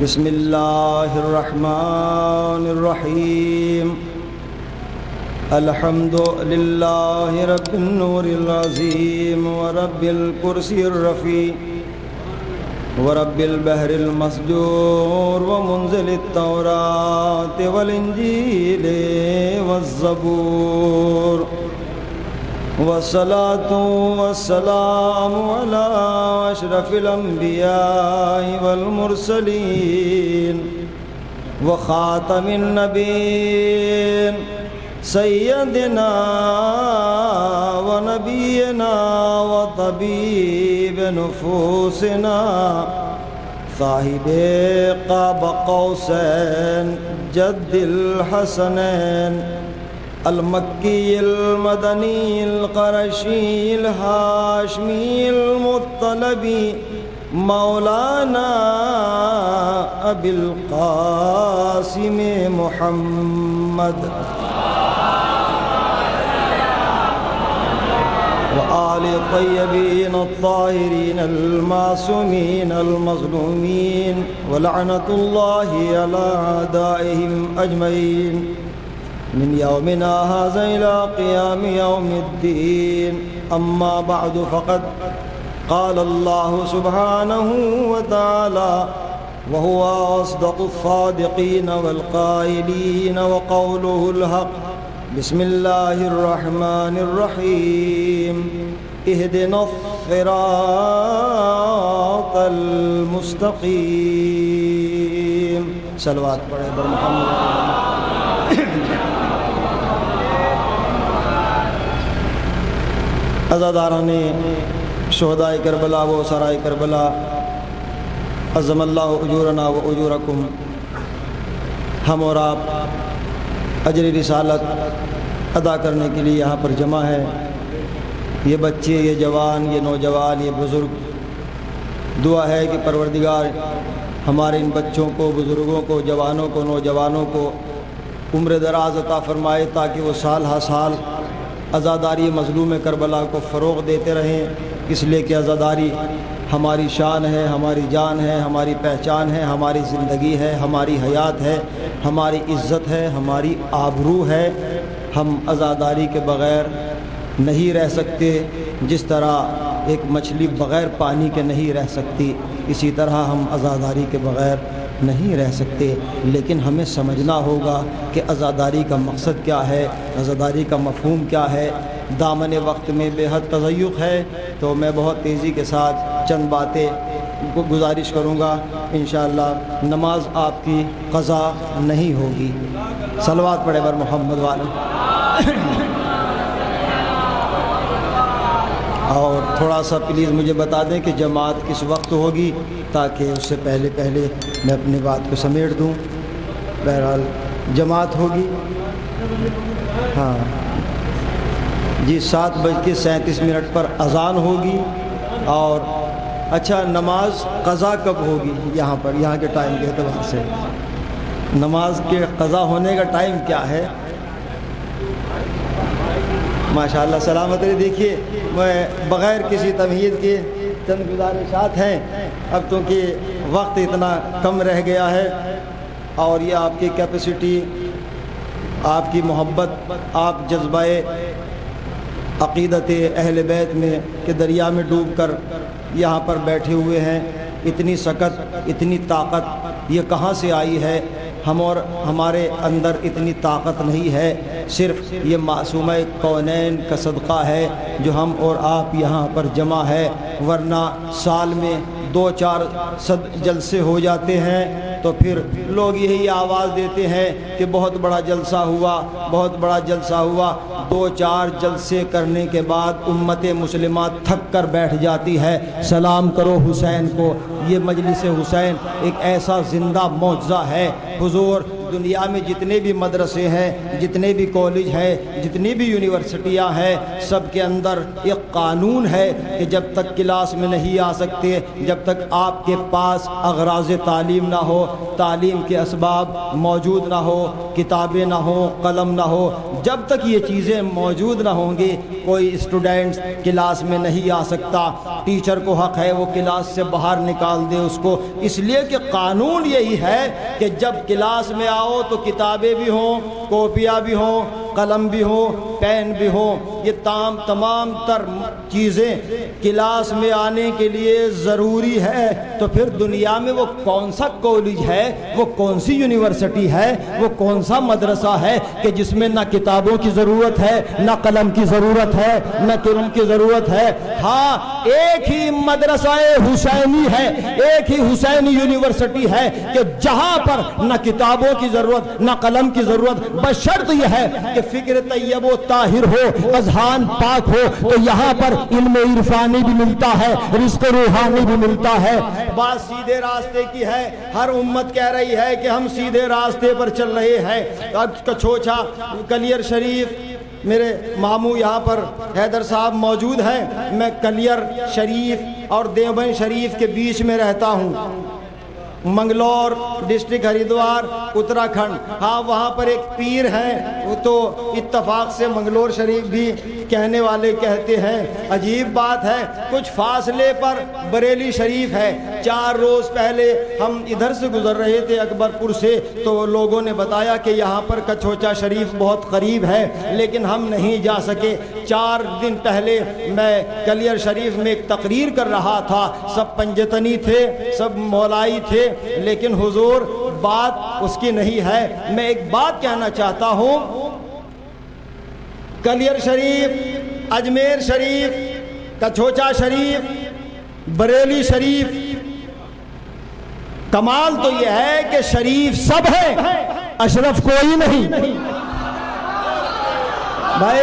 بسم اللہ الرحمن الرحیم الحمد للہ رب النور العظیم ورب الکرسی الرفیع ورب البحر المسجور ومنزل التوراۃ والانجیل والزبور والصلاة والسلام على أشرف الأنبياء والمرسلين وخاتم النبيين سيدنا ونبينا وطبيب نفوسنا صاحب قاب قوسين جد الحسنين المکی المدنی القرشی الہاشمی المطلبی مولانا ابی القاسم محمد وآل الطیبین الطاہرین المعصومین المظلومین ولعنۃ اللہ علی اعدائہم اجمعین من يومنا هذا إلى قيام يوم الدين أما بعد فقد قال الله سبحانه وتعالى وهو أصدق الصادقين والقائلين وقوله الحق بسم الله الرحمن الرحيم اهدنا الصراط المستقيم صلوات پڑھے بر محمد عزاداران شہدائے کربلا و سرائے کربلا عظم اللہ اجورنا و اجورکم، ہم اور آپ اجر رسالت ادا کرنے کے لیے یہاں پر جمع ہے۔ یہ بچے، یہ جوان، یہ نوجوان، یہ بزرگ، دعا ہے کہ پروردگار ہمارے ان بچوں کو، بزرگوں کو، جوانوں کو، نوجوانوں کو عمر دراز عطا فرمائے تاکہ وہ سال ہر سال عزاداری مظلوم کربلا کو فروغ دیتے رہیں، اس لیے کہ عزاداری ہماری شان ہے، ہماری جان ہے، ہماری پہچان ہے، ہماری زندگی ہے، ہماری حیات ہے، ہماری عزت ہے، ہماری آبرو ہے۔ ہم عزاداری کے بغیر نہیں رہ سکتے، جس طرح ایک مچھلی بغیر پانی کے نہیں رہ سکتی، اسی طرح ہم عزاداری کے بغیر نہیں رہ سکتے۔ لیکن ہمیں سمجھنا ہوگا کہ عزاداری کا مقصد کیا ہے، عزاداری کا مفہوم کیا ہے۔ دامن وقت میں بے حد تضیق ہے، تو میں بہت تیزی کے ساتھ چند باتیں گزارش کروں گا۔ انشاءاللہ نماز آپ کی قضا نہیں ہوگی۔ صلوات پڑھے بر محمد والے۔ اور تھوڑا سا پلیز مجھے بتا دیں کہ جماعت کس وقت ہوگی، تاکہ اس سے پہلے میں اپنی بات کو سمیٹ دوں۔ بہرحال جماعت ہوگی، ہاں جی، 7:37 پر اذان ہوگی۔ اور اچھا، نماز قضا کب ہوگی؟ یہاں پر یہاں کے ٹائم کے اعتبار سے نماز کے قضا ہونے کا ٹائم کیا ہے؟ ماشاءاللہ سلامت رہے۔ دیکھیے، میں بغیر کسی تمہید کے چند گزارشات ہیں، اب تو کہ وقت اتنا کم رہ گیا ہے، اور یہ آپ کی کیپیسٹی، آپ کی محبت، آپ جذبہ عقیدت اہل بیت میں کہ دریا میں ڈوب کر یہاں پر بیٹھے ہوئے ہیں، اتنی سکت، اتنی طاقت یہ کہاں سے آئی ہے؟ ہم اور ہمارے اندر اتنی طاقت نہیں ہے، صرف یہ معصومہ کونین کا صدقہ ہے جو ہم اور آپ یہاں پر جمع ہے، ورنہ سال میں 2-4 جلسے ہو جاتے ہیں تو پھر لوگ یہی آواز دیتے ہیں کہ بہت بڑا جلسہ ہوا، بہت بڑا جلسہ ہوا۔ 2-4 جلسے کرنے کے بعد امت مسلمہ تھک کر بیٹھ جاتی ہے۔ سلام کرو حسین کو۔ یہ مجلس حسین ایک ایسا زندہ معجزہ ہے۔ حضور، دنیا میں جتنے بھی مدرسے ہیں، جتنے بھی کالج ہیں، جتنی بھی یونیورسٹیاں ہیں، سب کے اندر ایک قانون ہے کہ جب تک کلاس میں نہیں آ سکتے، جب تک آپ کے پاس اغراض تعلیم نہ ہو، تعلیم کے اسباب موجود نہ ہو، کتابیں نہ ہوں، قلم نہ ہو، جب تک یہ چیزیں موجود نہ ہوں گی، کوئی اسٹوڈنٹس کلاس میں نہیں آ سکتا۔ ٹیچر کو حق ہے وہ کلاس سے باہر نکال دے اس کو، اس لیے کہ قانون یہی ہے کہ جب کلاس میں آؤ تو کتابیں بھی ہوں، کاپیاں بھی ہوں، قلم بھی ہو، پین بھی ہو، یہ تمام تر چیزیں کلاس میں آنے کے لیے ضروری ہے۔ تو پھر دنیا میں وہ کون سا کالج ہے، وہ کون سی یونیورسٹی ہے، وہ کون سا مدرسہ ہے کہ جس میں نہ کتابوں کی ضرورت ہے، نہ قلم کی ضرورت ہے، نہ قلم کی ضرورت ہے؟ ہاں، ایک ہی مدرسہ حسینی ہے، ایک ہی حسینی یونیورسٹی ہے کہ جہاں پر نہ کتابوں کی ضرورت نہ قلم کی ضرورت، بشرط یہ ہے کہ فکر طیب و طاہر ہو، اذہان پاک ہو، تو یہاں پر علم عرفانی بھی ملتا ہے، رزق روحانی بھی ملتا ہے۔ بات سیدھے راستے کی ہے، ہر امت کہہ رہی ہے کہ ہم سیدھے راستے پر چل رہے ہیں۔ اب کچھوچا کلیر شریف، میرے ماموں یہاں پر حیدر صاحب موجود ہیں، میں کلیر شریف اور دیوبند شریف کے بیچ میں رہتا ہوں، منگلور ڈسٹرکٹ ہریدوار اتراکھنڈ۔ ہاں، وہاں پر ایک پیر ہیں، وہ تو اتفاق سے منگلور شریف بھی کہنے والے کہتے ہیں۔ عجیب بات ہے، کچھ فاصلے پر بریلی شریف ہے۔ 4 روز پہلے ہم ادھر سے گزر رہے تھے اکبر پور سے، تو لوگوں نے بتایا کہ یہاں پر کچھوچا شریف بہت قریب ہے، لیکن ہم نہیں جا سکے۔ 4 دن پہلے میں کلیر شریف میں ایک تقریر کر رہا تھا، سب پنجتنی تھے، سب مولائی تھے، لیکن حضور بات اس کی نہیں ہے۔ میں ایک بات کہنا چاہتا ہوں، کلیر شریف، اجمیر شریف، کچھوچا شریف، بریلی شریف، کمال تو یہ ہے کہ شریف سب ہے، اشرف کوئی نہیں۔ بھائی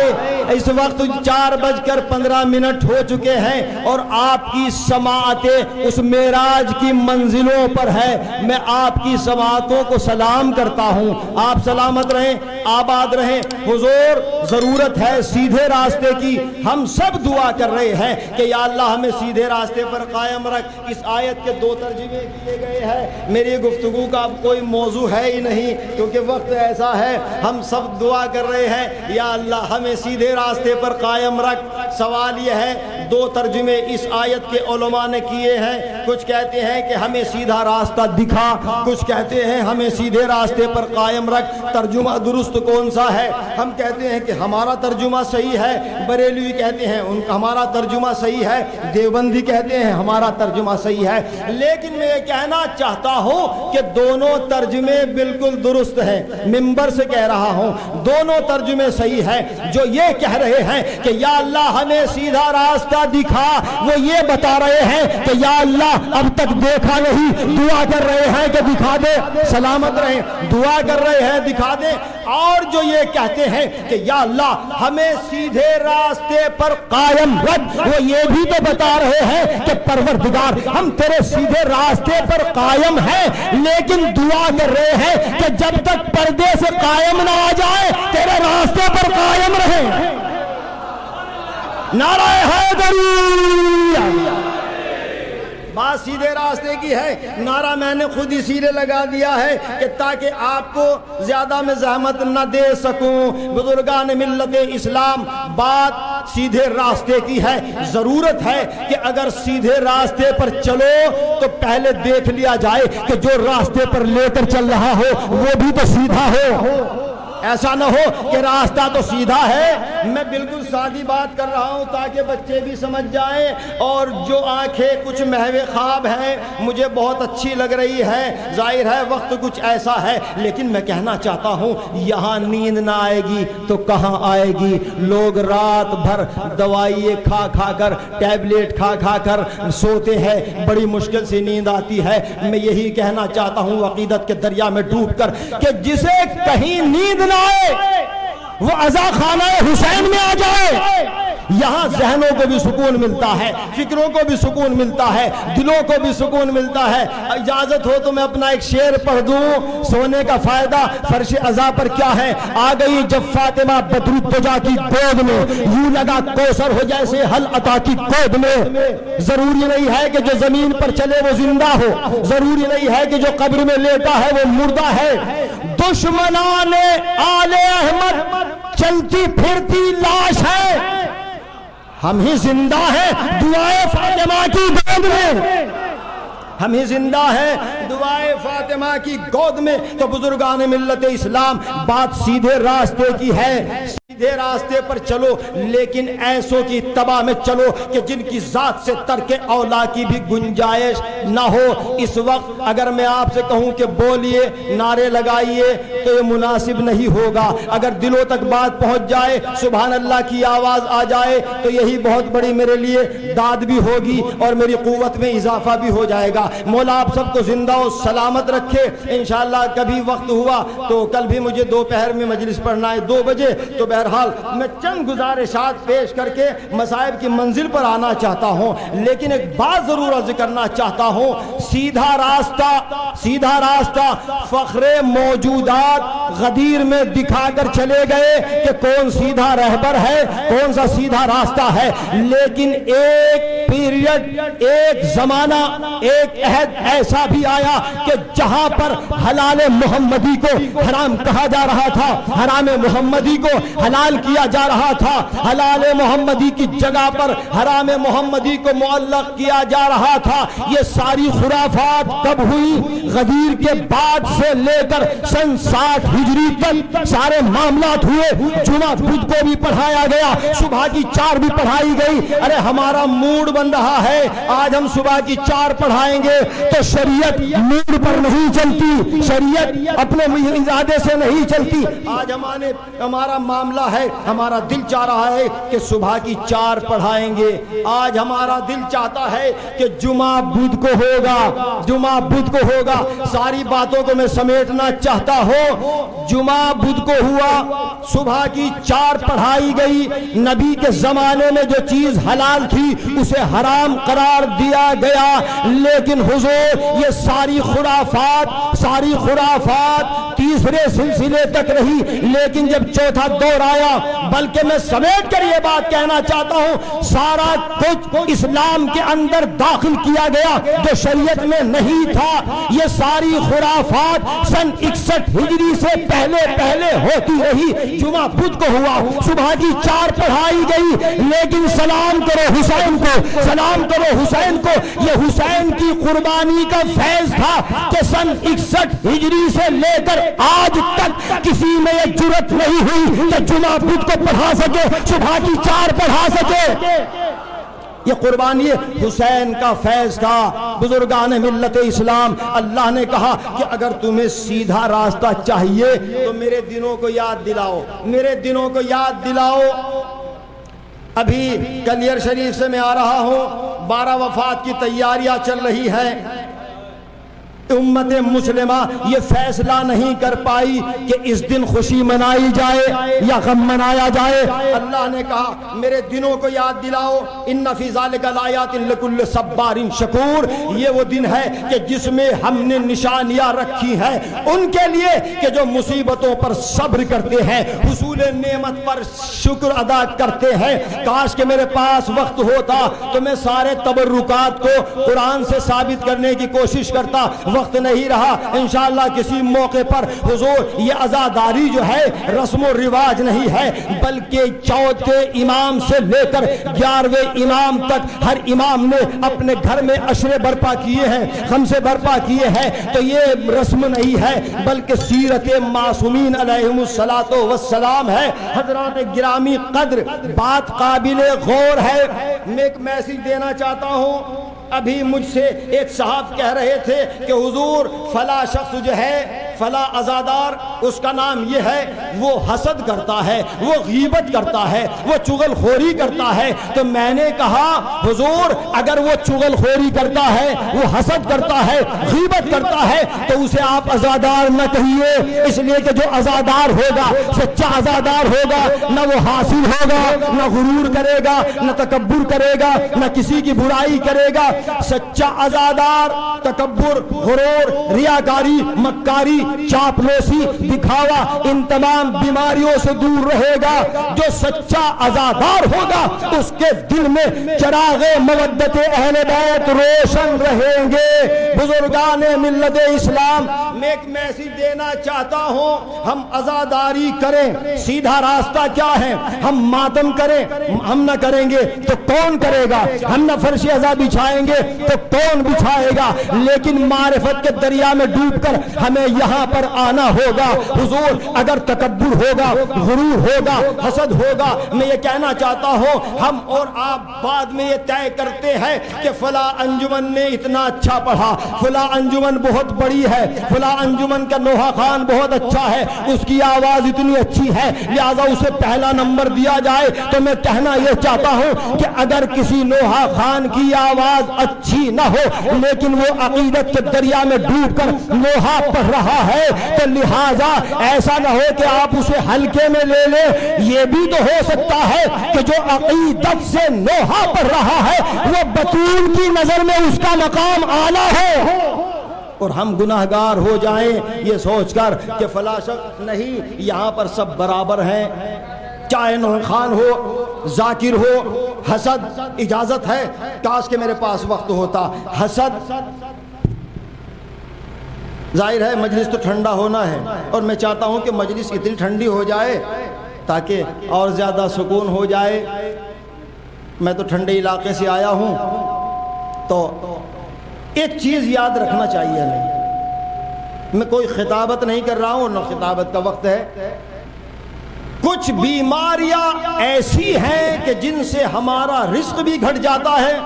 اس وقت 4:15 ہو چکے ہیں اور آپ کی سماعتیں اس معراج کی منزلوں پر ہے۔ میں آپ کی سماعتوں کو سلام کرتا ہوں، آپ سلامت رہیں، آباد رہیں۔ حضور ضرورت ہے سیدھے راستے کی، ہم سب دعا کر رہے ہیں کہ یا اللہ ہمیں سیدھے راستے پر قائم رکھ۔ اس آیت کے 2 ترجمے کیے گئے ہیں، میری گفتگو کا اب کوئی موضوع ہے ہی نہیں کیونکہ وقت ایسا ہے، ہم سب دعا کر رہے ہیں یا اللہ ہمیں سیدھے راستے پر قائم رکھ۔ سوال یہ ہے، 2 ترجمے اس آیت کے علماء نے کیے ہیں، کچھ کہتے ہیں کہ ہمیں سیدھا راستہ دکھا، کچھ کہتے ہیں ہمیں سیدھے راستے پر قائم رکھ۔ ترجمہ درست کون سا ہے؟ ہم کہتے ہیں کہ ہمارا ترجمہ صحیح ہے، بریلوی کہتے ہیں ان کا ہمارا ترجمہ صحیح ہے، دیوبندی کہتے ہیں ہمارا ترجمہ صحیح ہے۔ لیکن میں یہ کہنا چاہتا ہوں کہ دونوں ترجمے بالکل درست ہیں، منبر سے کہہ رہا ہوں، دونوں ترجمے صحیح ہیں۔ جو یہ کہہ رہے ہیں کہ یا اللہ ہمیں سیدھا راستہ دکھا، وہ یہ بتا رہے ہیں کہ یا اللہ اب تک دیکھا نہیں، دعا کر رہے ہیں کہ دکھا دے، سلامت رہیں، دعا کر رہے ہیں دکھا دے۔ اور جو یہ کہتے ہیں کہ یا اللہ ہمیں سیدھے راستے پر قائم رکھ، وہ یہ بھی تو بتا رہے ہیں کہ پروردگار ہم تیرے سیدھے راستے پر قائم ہیں، لیکن دعا کر رہے ہیں کہ جب تک پردے سے قائم نہ آ جائے تیرے راستے پر قائم رہے۔ نعرہ حیدری، بات سیدھے راستے کی ہے۔ نعرہ میں نے خود اسی لیے لگا دیا ہے کہ تاکہ آپ کو زیادہ میں زحمت نہ دے سکوں۔ بزرگان ملت اسلام، بات سیدھے راستے کی ہے۔ ضرورت ہے کہ اگر سیدھے راستے پر چلو تو پہلے دیکھ لیا جائے کہ جو راستے پر لے کر چل رہا ہو وہ بھی تو سیدھا ہو۔ ایسا نہ ہو کہ راستہ تو سیدھا ہے۔ میں بالکل سادی بات کر رہا ہوں تاکہ بچے بھی سمجھ جائیں، اور جو آنکھیں کچھ محو خواب ہیں مجھے بہت اچھی لگ رہی ہے، ظاہر ہے وقت کچھ ایسا ہے، لیکن میں کہنا چاہتا ہوں یہاں نیند نہ آئے گی تو کہاں آئے گی؟ لوگ رات بھر دوائیں کھا کھا کر، ٹیبلیٹ کھا کھا کر سوتے ہیں، بڑی مشکل سے نیند آتی ہے۔ میں یہی کہنا چاہتا ہوں عقیدت کے دریا میں ڈوب کر کہ جسے کہیں نیند نہ آئے وہ عزا خانہ حسین میں آ جائے۔ یہاں ذہنوں کو بھی سکون ملتا ہے، فکروں کو بھی سکون ملتا ہے، دلوں کو بھی سکون ملتا ہے۔ اجازت ہو تو میں اپنا ایک شعر پڑھ دوں، سونے کا فائدہ فرش عزا پر کیا ہے۔ آ گئی جب فاطمہ بدر الدجا کی گود میں، یوں لگا کوثر ہو جیسے حل عطا کی گود میں۔ ضروری نہیں ہے کہ جو زمین پر چلے وہ زندہ ہو، ضروری نہیں ہے کہ جو قبر میں لیٹا ہے وہ مردہ ہے۔ دشمنان آل احمد چلتی پھرتی لاش ہے، ہم ہی زندہ ہیں دعائے فاطمہ کی گود میں، ہم ہی زندہ ہیں دعائے فاطمہ کی گود میں۔ تو بزرگان ملت اسلام بات سیدھے راستے کی ہے، سیدھے راستے پر چلو، لیکن ایسوں کی اتباع میں چلو کہ جن کی ذات سے ترک اولا کی بھی گنجائش نہ ہو۔ اس وقت اگر میں آپ سے کہوں کہ بولیے، نعرے لگائیے، تو یہ مناسب نہیں ہوگا۔ اگر دلوں تک بات پہنچ جائے، سبحان اللہ کی آواز آ جائے، تو یہی بہت بڑی میرے لیے داد بھی ہوگی اور میری قوت میں اضافہ بھی ہو جائے گا۔ مولا آپ سب کو زندہ و سلامت رکھے۔ انشاءاللہ کبھی وقت ہوا تو کل بھی مجھے دوپہر میں مجلس پڑھنا ہے 2 بجے، تو بہرحال میں چند گزارشات پیش کر کے مصائب کی منزل پر آنا چاہتا ہوں، لیکن ایک بات ضرور عرض کرنا چاہتا ہوں۔ سیدھا راستہ فخر موجودات غدیر میں دکھا کر چلے گئے کہ کون سیدھا رہبر ہے، کون سا سیدھا راستہ ہے، لیکن ایک پیریڈ، ایک زمانہ، ایک عہد ایسا بھی آیا کہ جہاں پر حلال محمدی کو حرام کہا جا رہا تھا، حرام محمدی کو حلال کیا جا رہا تھا، حلال محمدی کی جگہ پر حرام محمدی کو معلق کیا جا رہا تھا۔ یہ ساری خرافات کب ہوئی؟ غدیر کے بعد سے لے کر سن 60 ہجری تک سارے معاملات ہوئے۔ جمعہ بدھ کو بھی پڑھایا گیا، صبح کی 4 بھی پڑھائی گئی۔ ارے ہمارا موڈ بن رہا ہے، آج ہم صبح کی 4 پڑھائیں گے تو شریعت موڈ پر نہیں چلتی، شریعت اپنے ارادے سے نہیں چلتی۔ آج ہمارا معاملہ ہے، ہمارا دل چاہ رہا ہے کہ صبح کی 4 پڑھائیں گے، آج ہمارا دل چاہتا ہے کہ جمعہ بدھ کو ہوگا، جمعہ بدھ کو ہوگا۔ ساری باتوں کو میں سمیٹنا چاہتا ہوں۔ جمعہ بدھ کو ہوا، صبح کی 4 پڑھائی گئی۔ نبی کے زمانے میں جو چیز حلال تھی اسے حرام قرار دیا گیا، لیکن حضور یہ ساری خرافات تیسرے سلسلے تک رہی، لیکن جب چوتھا دور آیا، بلکہ میں سمیٹ کر یہ بات کہنا چاہتا ہوں، سارا کچھ اسلام کے اندر داخل کیا گیا جو شریعت میں نہیں تھا۔ یہ ساری خرافات سن 61 ہجری سے پہلے ہوتی رہی۔ جمعہ بدھ کو ہوا، صبح کی 4 پڑھائی گئی، لیکن سلام کرو حسین کو، سلام کرو حسین کو۔ یہ حسین کی قربانی کا فیض تھا کہ سن 61 ہجری سے لے کر آج تک کسی میں یہ جرت نہیں ہوئی کہ جمعہ بدھ کو پڑھا سکے، صبح کی 4 پڑھا سکے۔ یہ قربانی حسین کا فیض تھا۔ بزرگان ملت اسلام، اللہ نے کہا کہ اگر تمہیں سیدھا راستہ چاہیے تو میرے دنوں کو یاد دلاؤ، میرے دنوں کو یاد دلاؤ۔ ابھی کلیر شریف سے میں آ رہا ہوں، 12 وفات کی تیاریاں چل رہی ہیں۔ امت مسلمہ یہ فیصلہ نہیں کر پائی کہ اس دن خوشی منائی جائے یا غم منایا جائے۔ اللہ نے کہا میرے دنوں کو یاد دلاؤ، ان فی ذالک لآیات لکل صبار شکور۔ یہ وہ دن ہے کہ جس میں ہم نے نشانیاں رکھی ہیں ان کے لیے کہ جو مصیبتوں پر صبر کرتے ہیں، حصول نعمت پر شکر ادا کرتے ہیں۔ کاش کہ میرے پاس وقت ہوتا تو میں سارے تبرکات کو قرآن سے ثابت کرنے کی کوشش کرتا، وقت نہیں رہا۔ انشاءاللہ کسی موقع پر حضور یہ عزاداری جو ہے رسم و رواج نہیں ہے، بلکہ چوتھے امام سے لے کر 11ویں امام تک ہر امام نے اپنے گھر میں عشرے برپا کیے ہیں، خمسے برپا کیے ہیں۔ تو یہ رسم نہیں ہے بلکہ سیرت معصومین علیہم الصلاۃ والسلام ہے۔ حضرات گرامی قدر، بات قابل غور ہے۔ میں ایک میسج دینا چاہتا ہوں۔ ابھی مجھ سے ایک صاحب کہہ رہے تھے کہ حضور فلاں شخص جو ہے، فلاں عزادار، اس کا نام یہ ہے، وہ حسد کرتا ہے، وہ غیبت کرتا ہے، وہ چغل خوری کرتا ہے۔ تو میں نے کہا حضور اگر وہ چغل خوری کرتا ہے، وہ حسد کرتا ہے، غیبت کرتا ہے، تو اسے آپ عزادار نہ کہیے، اس لیے کہ جو عزادار ہوگا، سچا عزادار ہوگا، نہ وہ حاصل ہوگا، نہ غرور کرے گا، نہ تکبر کرے گا، نہ کسی کی برائی کرے گا۔ سچا عزادار تکبر، غرور، ریاکاری، مکاری چاپلوسی، دکھاوا، ان تمام بیماریوں سے دور رہے گا۔ جو سچا عزادار ہوگا اس کے دل میں چراغ مودت اہل بیت روشن رہیں گے۔ بزرگان ملت اسلام، میں ایک میسج دینا چاہتا ہوں، ہم عزاداری کریں، سیدھا راستہ کیا ہے؟ ہم ماتم کریں، ہم نہ کریں گے تو کون کرے گا؟ ہم نہ فرش عزا بچھائیں گے تو کون بچھائے گا؟ لیکن معرفت کے دریا میں ڈوب کر ہمیں یہاں پر آنا ہوگا۔ حضور، اگر تکبر ہوگا، غرور ہوگا، حسد ہوگا، میں یہ کہنا چاہتا ہوں ہم اور آپ بعد میں یہ طے کرتے ہیں کہ فلاں انجمن نے اتنا اچھا پڑھا، فلاں انجمن بہت بڑی ہے، فلاں انجمن کا نوحہ خان بہت اچھا ہے، اس کی آواز اتنی اچھی ہے لہذا اسے پہلا نمبر دیا جائے۔ تو میں کہنا یہ چاہتا ہوں کہ اگر کسی نوحہ خان کی آواز اچھی نہ ہو لیکن وہ عقیدت کے دریا میں ڈوب کر نوحہ پڑھ رہا ہے تو لہذا ایسا نہ ہو کہ آپ اسے ہلکے میں لے لیں۔ یہ بھی تو ہو سکتا ہے کہ جو عقیدت سے نوحہ پڑھ رہا ہے وہ بطول کی نظر میں اس کا مقام اعلیٰ ہے اور ہم گناہگار ہو جائیں یہ سوچ کر کہ فلاں شخص نہیں، یہاں پر سب برابر ہیں، چاہے نوحہ خان ہو، ذاکر ہو۔ حسد اجازت ہے، کاش کہ میرے پاس وقت ہوتا۔ حسد ظاہر ہے مجلس تو ٹھنڈا ہونا ہے اور میں چاہتا ہوں کہ مجلس اتنی ٹھنڈی ہو جائے تاکہ اور زیادہ سکون ہو جائے۔ میں تو ٹھنڈے علاقے سے آیا ہوں تو ایک چیز یاد رکھنا چاہیے ہمیں، میں کوئی خطابت نہیں کر رہا ہوں، نہ خطابت کا وقت ہے۔ کچھ بیماریاں ایسی ہیں کہ جن سے ہمارا رزق بھی گھٹ جاتا ہے،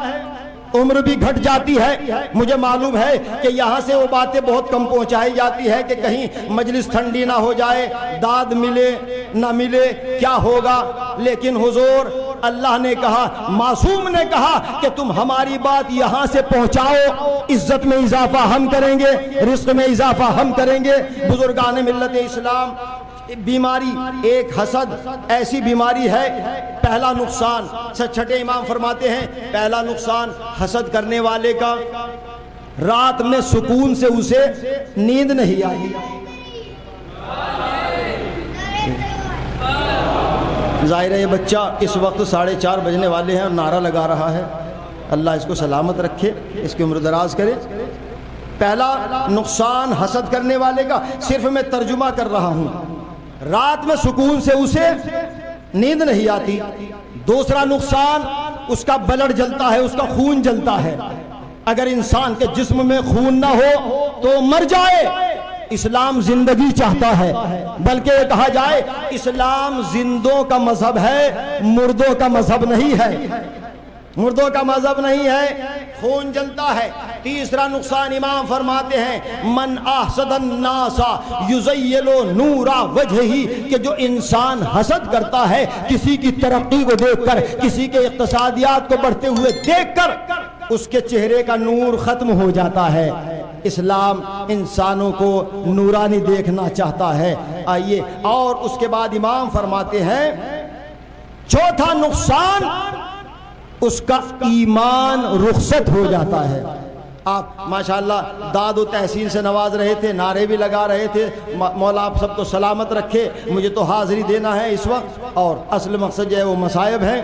عمر بھی گھٹ جاتی ہے۔ مجھے معلوم ہے کہ یہاں سے وہ باتیں بہت کم پہنچائی جاتی ہے کہ کہیں مجلس ٹھنڈی نہ ہو جائے، داد ملے نہ ملے کیا ہوگا، لیکن حضور اللہ نے کہا، معصوم نے کہا کہ تم ہماری بات یہاں سے پہنچاؤ، عزت میں اضافہ ہم کریں گے، رزق میں اضافہ ہم کریں گے۔ بزرگان ملت اسلام، بیماری ایک حسد ایسی بیماری ہے، پہلا نقصان چھٹے امام فرماتے ہیں، پہلا نقصان حسد کرنے والے کا رات میں سکون سے اسے نیند نہیں آئی۔ ظاہر ہے یہ بچہ اس وقت 4:30 بجنے والے ہیں اور نعرہ لگا رہا ہے، اللہ اس کو سلامت رکھے، اس کی عمر دراز کرے۔ پہلا نقصان حسد کرنے والے کا، صرف میں ترجمہ کر رہا ہوں، رات میں سکون سے اسے نیند نہیں آتی۔ دوسرا نقصان، اس کا بلڈ جلتا ہے، اس کا خون جلتا ہے۔ اگر انسان کے جسم میں خون نہ ہو تو مر جائے۔ اسلام زندگی چاہتا ہے، بلکہ یہ کہا جائے اسلام زندوں کا مذہب ہے، مردوں کا مذہب نہیں ہے، مردوں کا مذہب نہیں ہے، خون جلتا ہے۔ تیسرا نقصان امام فرماتے ہیں، من احسد الناس یزیل نور وجہہ، کہ جو انسان حسد کرتا ہے کسی کی ترقی کو دیکھ کر، کسی کے اقتصادیات کو بڑھتے ہوئے دیکھ کر، اس کے چہرے کا نور ختم ہو جاتا ہے۔ اسلام انسانوں کو نورانی دیکھنا چاہتا ہے۔ آئیے، اور اس کے بعد امام فرماتے ہیں چوتھا نقصان، اس کا ایمان رخصت ہو جاتا ہے۔ آپ ماشاءاللہ داد و تحسین سے نواز رہے تھے، نعرے بھی لگا رہے تھے، مولا آپ سب کو سلامت رکھے۔ مجھے تو حاضری دینا ہے اس وقت اور اصل مقصد جو ہے وہ مصائب ہیں،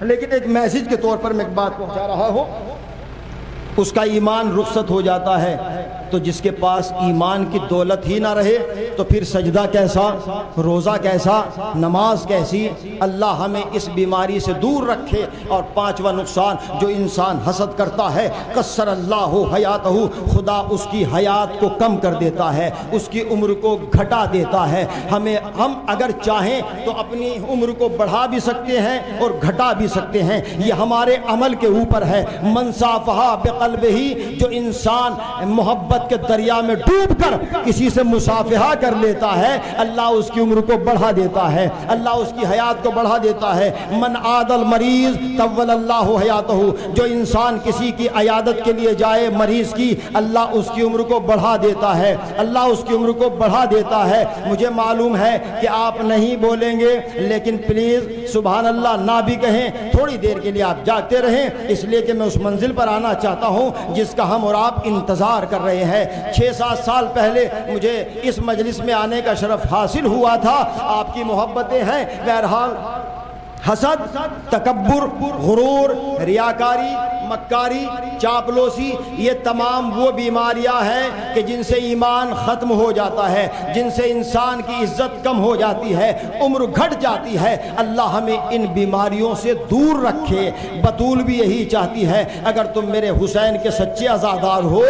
لیکن ایک میسج کے طور پر میں ایک بات پہنچا رہا ہوں۔ اس کا ایمان رخصت ہو جاتا ہے تو جس کے پاس ایمان کی دولت ہی نہ رہے تو پھر سجدہ کیسا، روزہ کیسا، نماز کیسی۔ اللہ ہمیں اس بیماری سے دور رکھے۔ اور پانچواں نقصان، جو انسان حسد کرتا ہے، قصر اللہ حیاتہ، خدا اس کی حیات کو کم کر دیتا ہے، اس کی عمر کو گھٹا دیتا ہے۔ ہم اگر چاہیں تو اپنی عمر کو بڑھا بھی سکتے ہیں اور گھٹا بھی سکتے ہیں، یہ ہمارے عمل کے اوپر ہے۔ من صافحہ بقلبہ، جو انسان محبت کے دریا میں ڈوب کر کسی سے مصافحہ کر لیتا ہے، اللہ اس کی عمر کو بڑھا دیتا ہے، اللہ اس کی حیات کو بڑھا دیتا ہے۔ من عاد المریض طول اللہ حیاتہ، جو انسان کسی کی عیادت کے لیے جائے مریض کی، اللہ اس کی عمر کو بڑھا دیتا ہے، اللہ اس کی عمر کو بڑھا دیتا ہے۔ مجھے معلوم ہے کہ آپ نہیں بولیں گے، لیکن پلیز سبحان اللہ نہ بھی کہیں، تھوڑی دیر کے لیے آپ جاگتے رہیں، اس لیے کہ میں اس منزل پر آنا چاہتا ہوں جس کا ہم اور آپ انتظار کر رہے ہیں۔ 6-7 سال پہلے مجھے اس مجلس میں آنے کا شرف حاصل ہوا تھا، آپ کی محبتیں ہیں۔ بہرحال حسد، تکبر، غرور، ریاکاری، مکاری، چاپلوسی، یہ تمام وہ بیماریاں ہیں کہ جن سے ایمان ختم ہو جاتا ہے، جن سے انسان کی عزت کم ہو جاتی ہے، عمر گھٹ جاتی ہے۔ اللہ ہمیں ان بیماریوں سے دور رکھے۔ بطول بھی یہی چاہتی ہے، اگر تم میرے حسین کے سچے عزادار ہو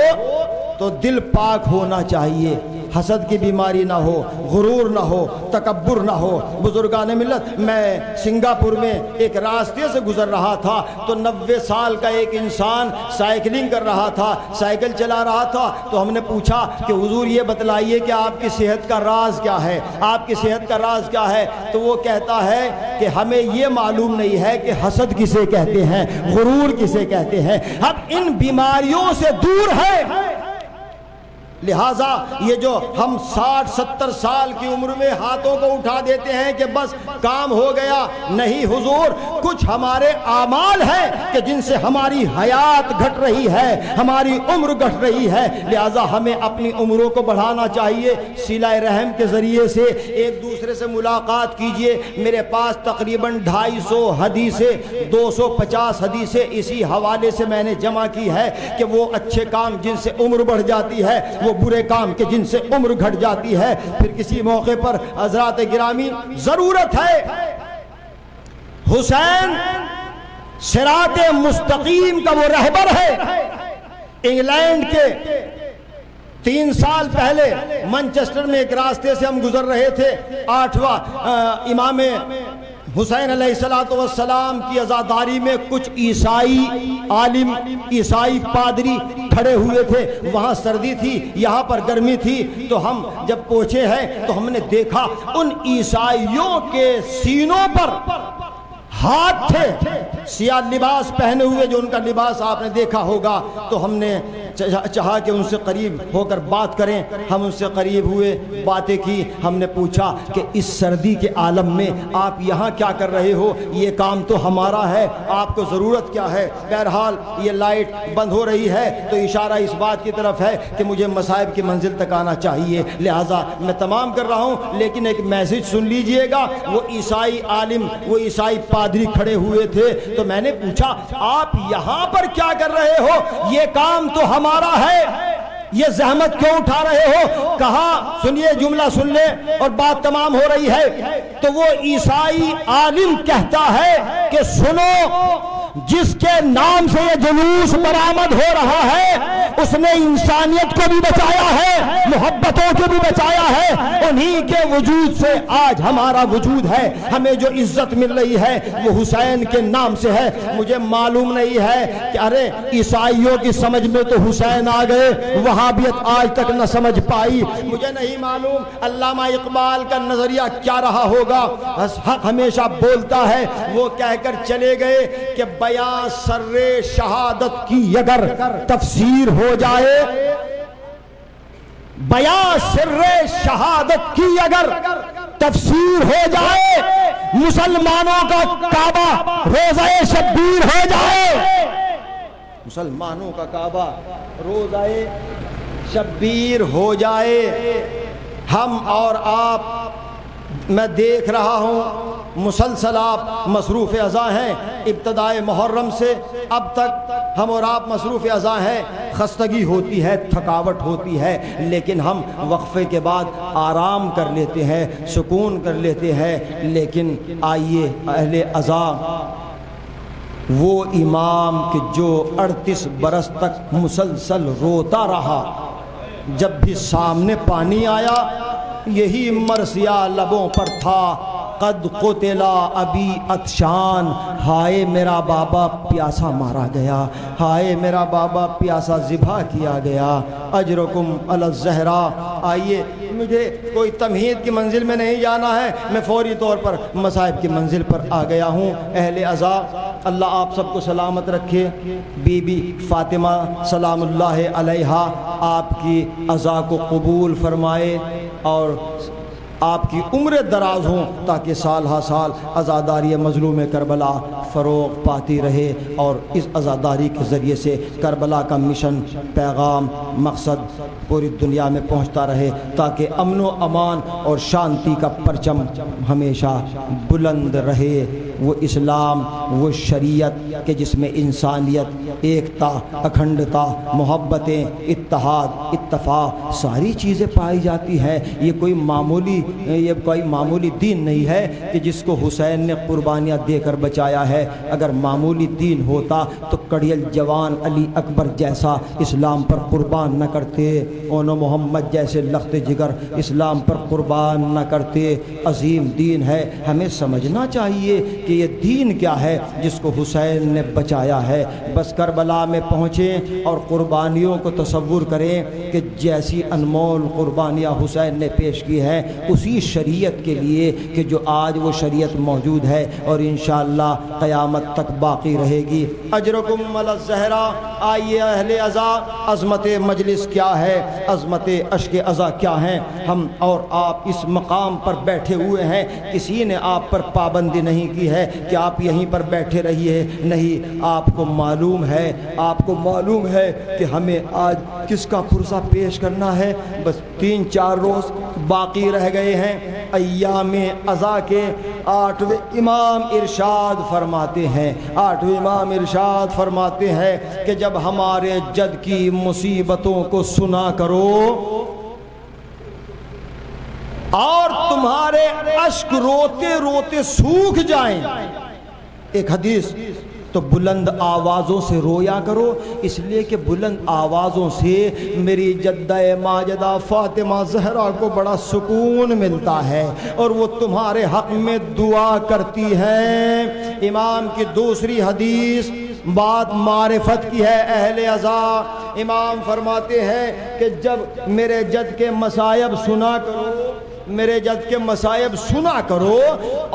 تو دل پاک ہونا چاہیے، حسد کی بیماری نہ ہو، غرور نہ ہو، تکبر نہ ہو۔ بزرگان ملت، میں سنگاپور میں ایک راستے سے گزر رہا تھا تو 90 سال کا ایک انسان سائیکلنگ کر رہا تھا، سائیکل چلا رہا تھا، تو ہم نے پوچھا کہ حضور یہ بتلائیے کہ آپ کی صحت کا راز کیا ہے، آپ کی صحت کا راز کیا ہے؟ تو وہ کہتا ہے کہ ہمیں یہ معلوم نہیں ہے کہ حسد کسے کہتے ہیں، غرور کسے کہتے ہیں۔ اب ان بیماریوں سے دور ہے، لہٰذا یہ جو ہم 60-70 سال کی عمر میں ہاتھوں کو اٹھا دیتے ہیں کہ بس کام ہو گیا، نہیں حضور، کچھ ہمارے اعمال ہیں کہ جن سے ہماری حیات گھٹ رہی ہے، ہماری عمر گھٹ رہی ہے۔ لہٰذا ہمیں اپنی عمروں کو بڑھانا چاہیے، صلہ رحم کے ذریعے سے ایک دوسرے سے ملاقات کیجئے۔ میرے پاس تقریباً 250 حدیثیں، 250 حدیثیں اسی حوالے سے میں نے جمع کی ہے کہ وہ اچھے کام جن سے عمر بڑھ جاتی ہے، وہ برے کام کے جن سے عمر گھٹ جاتی ہے۔ پھر کسی موقع پر حضرات گرامی ضرورت ہے، حسین صراط مستقیم کا وہ رہبر ہے۔ انگلینڈ کے 3 سال پہلے مانچسٹر میں ایک راستے سے ہم گزر رہے تھے، 8واں امام حسین علیہ السلام کی عزاداری میں کچھ عیسائی عالم، عیسائی پادری کھڑے ہوئے تھے۔ وہاں سردی تھی، یہاں پر گرمی تھی، تو ہم جب پہنچے ہیں تو ہم نے دیکھا ان عیسائیوں کے سینوں پر ہاتھ تھے، سیاہ لباس پہنے ہوئے، جو ان کا لباس آپ نے دیکھا ہوگا۔ تو ہم نے چاہا کہ ان سے قریب ہو کر بات کریں، ہم ان سے قریب ہوئے، باتیں کی۔ ہم نے پوچھا کہ اس سردی کے عالم میں آپ یہاں کیا کر رہے ہو؟ یہ کام تو ہمارا ہے، آپ کو ضرورت کیا ہے؟ بہرحال یہ لائٹ بند ہو رہی ہے تو اشارہ اس بات کی طرف ہے کہ مجھے مصائب کی منزل تک آنا چاہیے، لہٰذا میں تمام کر رہا ہوں، لیکن ایک میسج سن لیجئے گا۔ وہ عیسائی عالم، وہ عیسائی پادری کھڑے ہوئے تھے، تو میں نے پوچھا آپ یہاں پر کیا کر رہے ہو؟ یہ کام تو ہمارا ہے، یہ زحمت کیوں اٹھا رہے ہو؟ کہا سنیے، جملہ سن لیں اور بات تمام ہو رہی ہے۔ تو وہ عیسائی عالم کہتا ہے کہ سنو، جس کے نام سے یہ جلوس برآمد ہو رہا ہے اس نے انسانیت کو بھی بچایا ہے، محبتوں کو بھی بچایا ہے، انہی کے وجود سے آج ہمارا وجود ہے۔ ہمیں جو عزت مل رہی ہے وہ حسین کے نام سے ہے۔ مجھے معلوم نہیں ہے کہ ارے عیسائیوں کی سمجھ میں تو حسین آ گئے، وہابیت آج تک نہ سمجھ پائی، مجھے نہیں معلوم علامہ اقبال کا نظریہ کیا رہا ہوگا۔ حق ہمیشہ بولتا ہے، وہ کہہ کر چلے گئے کہ بیاں سر شہادت کی اگر تفسیر ہو جائے، بیاں سر شہادت کی اگر تفسیر ہو جائے، مسلمانوں کا کعبہ روزہ شبیر ہو جائے، مسلمانوں کا کعبہ روزہ شبیر ہو جائے۔ ہم اور آپ، میں دیکھ رہا ہوں مسلسل آپ مصروف ازاں ہیں، ابتدائے محرم سے اب تک ہم اور آپ مصروف ازاں ہیں۔ خستگی ہوتی ہے، تھکاوٹ ہوتی ہے، لیکن ہم وقفے کے بعد آرام کر لیتے ہیں، سکون کر لیتے ہیں۔ لیکن آئیے اہل ازاں، وہ امام کہ جو 38 برس تک مسلسل روتا رہا، جب بھی سامنے پانی آیا یہی مرثیہ لبوں پر تھا، قد قتلا ابی عطشان، ہائے میرا بابا پیاسا مارا گیا، ہائے میرا بابا پیاسا ذبح کیا گیا، اجرکم علی الزہرا۔ آئیے، مجھے کوئی تمہید کی منزل میں نہیں جانا ہے، میں فوری طور پر مصائب کی منزل پر آ گیا ہوں۔ اہل عزا، اللہ آپ سب کو سلامت رکھے۔ بی بی فاطمہ سلام اللہ علیہا آپ کی عزا کو قبول فرمائے، اور آپ کی عمر دراز ہوں تاکہ سال ہا سال عزاداری مظلوم کربلا فروغ پاتی رہے اور اس عزاداری کے ذریعے سے کربلا کا مشن، پیغام، مقصد پوری دنیا میں پہنچتا رہے تاکہ امن و امان اور شانتی کا پرچم ہمیشہ بلند رہے۔ وہ اسلام، وہ شریعت کہ جس میں انسانیت، ایکتا، اکھنڈتا، محبتیں، اتحاد، اتفاق ساری چیزیں پائی جاتی ہیں۔ یہ کوئی معمولی دین نہیں ہے کہ جس کو حسین نے قربانیاں دے کر بچایا ہے۔ اگر معمولی دین ہوتا تو کڑیل جوان علی اکبر جیسا اسلام پر قربان نہ کرتے، اون محمد جیسے لخت جگر اسلام پر قربان نہ کرتے۔ عظیم دین ہے، ہمیں سمجھنا چاہیے کہ یہ دین کیا ہے جس کو حسین نے بچایا ہے۔ بس کربلا میں پہنچیں اور قربانیوں کو تصور کریں کہ جیسی انمول قربانیاں حسین نے پیش کی ہیں اسی شریعت کے لیے کہ جو آج وہ شریعت موجود ہے اور انشاءاللہ قیامت تک باقی رہے گی۔ اجرکم علی الزہرا۔ آئیے اہل عزا، عظمت مجلس کیا ہے، عظمت اشک عزا کیا ہیں۔ ہم اور آپ اس مقام پر بیٹھے ہوئے ہیں، کسی نے آپ پر پابندی نہیں کی ہے کہ آپ یہیں پر بیٹھے رہیے، نہیں، آپ کو معلوم ہے کہ ہمیں آج کس کا پرزہ پیش کرنا ہے۔ بس 3-4 روز باقی رہ گئے ہیں ایام عزا کے۔ 8ویں امام ارشاد فرماتے ہیں کہ جب ہمارے جد کی مصیبتوں کو سنا کرو اور تمہارے اشک روتے روتے سوکھ جائیں، ایک حدیث، تو بلند آوازوں سے رویا کرو، اس لیے کہ بلند آوازوں سے میری جدہ ماجدہ فاطمہ زہرا کو بڑا سکون ملتا ہے اور وہ تمہارے حق میں دعا کرتی ہے۔ امام کی دوسری حدیث بات معرفت کی ہے اہل عزا۔ امام فرماتے ہیں کہ جب میرے جد کے مصائب سنا کرو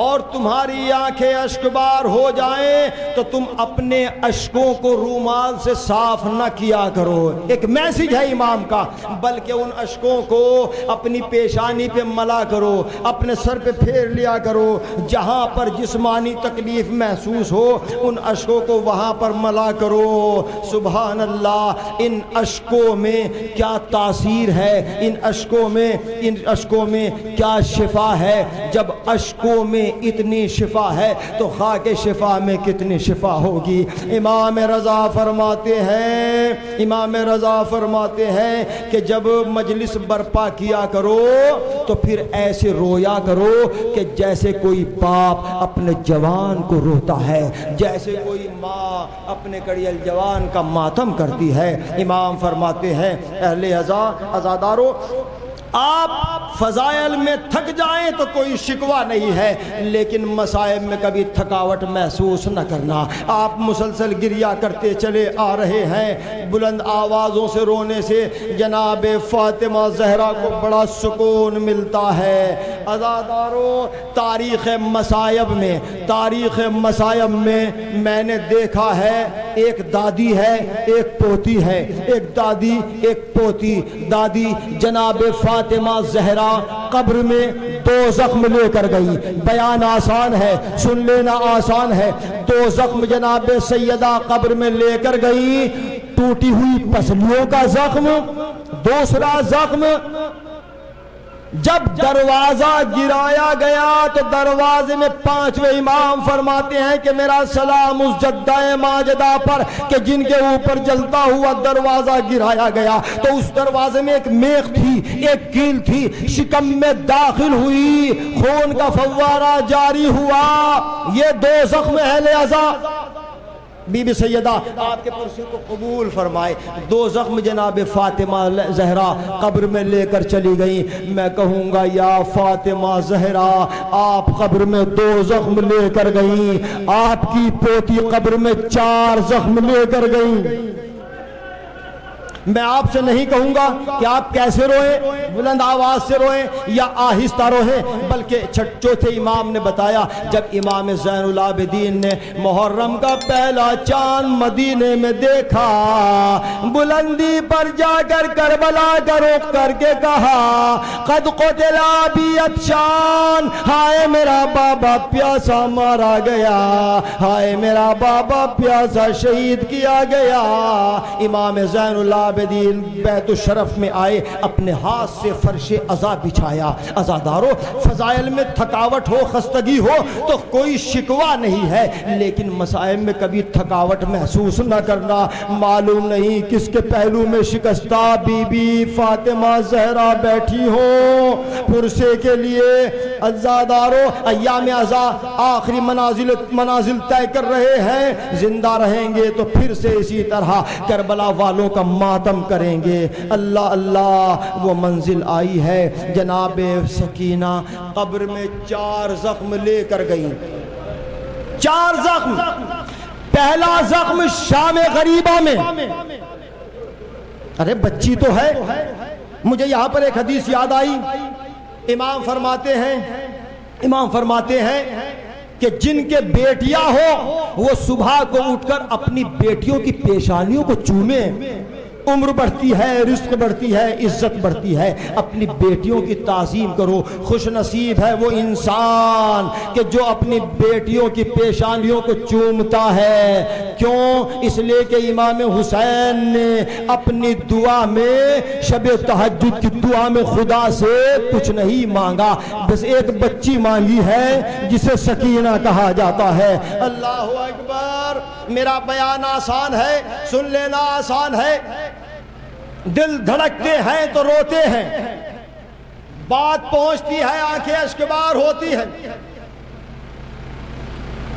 اور تمہاری آنکھیں اشکبار ہو جائیں تو تم اپنے اشکوں کو رومال سے صاف نہ کیا کرو۔ ایک میسج ہے امام کا، بلکہ ان اشکوں کو اپنی پیشانی پہ ملا کرو، اپنے سر پہ پھیر لیا کرو، جہاں پر جسمانی تکلیف محسوس ہو ان اشکوں کو وہاں پر ملا کرو۔ سبحان اللہ، ان اشکوں میں کیا تاثیر ہے، ان اشکوں میں کیا شفا ہے۔ جب اشکوں میں اتنی شفا ہے تو خاک شفا میں کتنی شفا ہوگی۔ امام رضا فرماتے ہیں کہ جب مجلس برپا کیا کرو تو پھر ایسے رویا کرو کہ جیسے کوئی باپ اپنے جوان کو روتا ہے، جیسے کوئی ماں اپنے کڑیل جوان کا ماتم کرتی ہے۔ امام فرماتے ہیں اہل عزادارو، آپ فضائل میں تھک جائیں تو کوئی شکوہ نہیں ہے، لیکن مصائب میں کبھی تھکاوٹ محسوس نہ کرنا۔ آپ مسلسل گریہ کرتے چلے آ رہے ہیں، بلند آوازوں سے رونے سے جناب فاطمہ زہرا کو بڑا سکون ملتا ہے۔ عزاداروں، تاریخ مصائب میں میں نے دیکھا ہے ایک دادی ہے، ایک پوتی ہے، ایک دادی ایک پوتی۔ دادی جناب فاطمہ زہرا قبر میں 2 زخم لے کر گئی، بیان آسان ہے، سن لینا آسان ہے۔ 2 زخم جناب سیدہ قبر میں لے کر گئی، ٹوٹی ہوئی پسلیوں کا زخم، دوسرا زخم جب دروازہ گرایا گیا تو دروازے میں 5ویں امام فرماتے ہیں کہ میرا سلام اس جدہ ماجدہ پر کہ جن کے اوپر جلتا ہوا دروازہ گرایا گیا، تو اس دروازے میں ایک میخ تھی، ایک کیل تھی، شکم میں داخل ہوئی، خون کا فوارہ جاری ہوا۔ یہ 2 زخم اہل عزا، بی بی سیدہ آپ کے پرسے کو قبول فرمائے، 2 زخم جناب فاطمہ زہرا قبر میں لے کر چلی گئیں۔ میں کہوں گا یا فاطمہ زہرا، آپ قبر میں 2 زخم لے کر گئیں، آپ کی پوتی قبر میں 4 زخم لے کر گئیں۔ میں آپ سے نہیں کہوں گا کہ آپ کیسے روئیں، بلند آواز سے روئیں یا آہستہ روئیں، بلکہ چوتھے امام نے بتایا جب امام زین العابدین نے محرم کا پہلا چاند مدینے میں دیکھا، بلندی پر جا کر کربلا کا رخ کر کے کہا قد قتل ابی عطشان، ہائے میرا بابا پیاسا مارا گیا، ہائے میرا بابا پیاسا شہید کیا گیا۔ امام زین العابدین بیت الشرف میں آئے، اپنے ہاتھ سے فرش عزا بچھایا۔ عزادارو، فضائل میں تھکاوٹ ہو، خستگی ہو تو کوئی شکوہ نہیں ہے، لیکن مسائل میں کبھی تھکاوٹ محسوس نہ کرنا۔ معلوم نہیں کس کے پہلو میں شکستہ بی بی فاطمہ زہرا بیٹھی ہوں پرسے کے لیے۔ عزادارو، ایام عزا آخری منازل طے کر رہے ہیں، زندہ رہیں گے تو پھر سے اسی طرح کربلا والوں کا ماتم کریں گے۔ اللہ اللہ، وہ منزل آئی ہے، جناب سکینہ قبر میں 4 زخم لے کر گئی، 4 زخم۔ پہلا زخم شام غریبہ میں، ارے بچی تو ہے۔ مجھے یہاں پر ایک حدیث یاد آئی، امام فرماتے ہیں کہ جن کے بیٹیاں ہو وہ صبح کو اٹھ کر اپنی بیٹیوں کی پیشانیوں کو چومیں، عمر بڑھتی ہے، رزق بڑھتی ہے، عزت بڑھتی ہے۔ اپنی بیٹیوں کی تعظیم کرو۔ خوش نصیب ہے وہ انسان کہ جو اپنی بیٹیوں کی پیشانیوں کو چومتا ہے۔ کیوں؟ اس لیے کہ امام حسین نے اپنی دعا میں، شب تہجد کی دعا میں، خدا سے کچھ نہیں مانگا، بس ایک بچی مانگی ہے جسے سکینہ کہا جاتا ہے۔ اللہ اکبر۔ میرا بیان آسان ہے، سن لینا آسان ہے۔ دل دھڑکتے ہیں تو روتے ہیں، بات پہنچتی ہے آنکھیں اشکبار ہوتی ہیں۔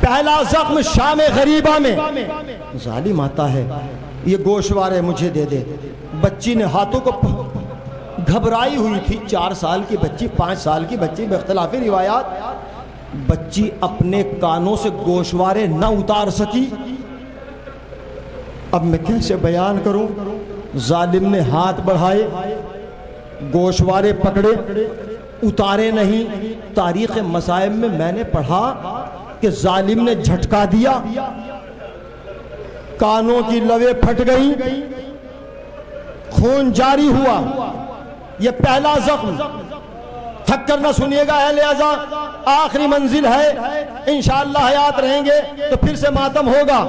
پہلا زخم شام غریبہ میں، ظالم آتا ہے، یہ گوشوارے مجھے دے دے۔ بچی نے ہاتھوں کو گھبرائی ہوئی تھی، 4 سال کی بچی، 5 سال کی بچی، باختلاف روایات۔ بچی اپنے کانوں سے گوشوارے نہ اتار سکی۔ اب میں کیسے بیان کروں؟ ظالم نے ہاتھ بڑھائے، گوشوارے پکڑے، اتارے نہیں۔ تاریخ مصائب میں میں نے پڑھا کہ ظالم نے جھٹکا دیا، کانوں کی لویں پھٹ گئیں، خون جاری ہوا۔ یہ پہلا زخم، تھک کر نہ سنیے گا اہل عزا، آخری منزل ہے، انشاءاللہ حیات رہیں گے تو پھر سے ماتم ہوگا۔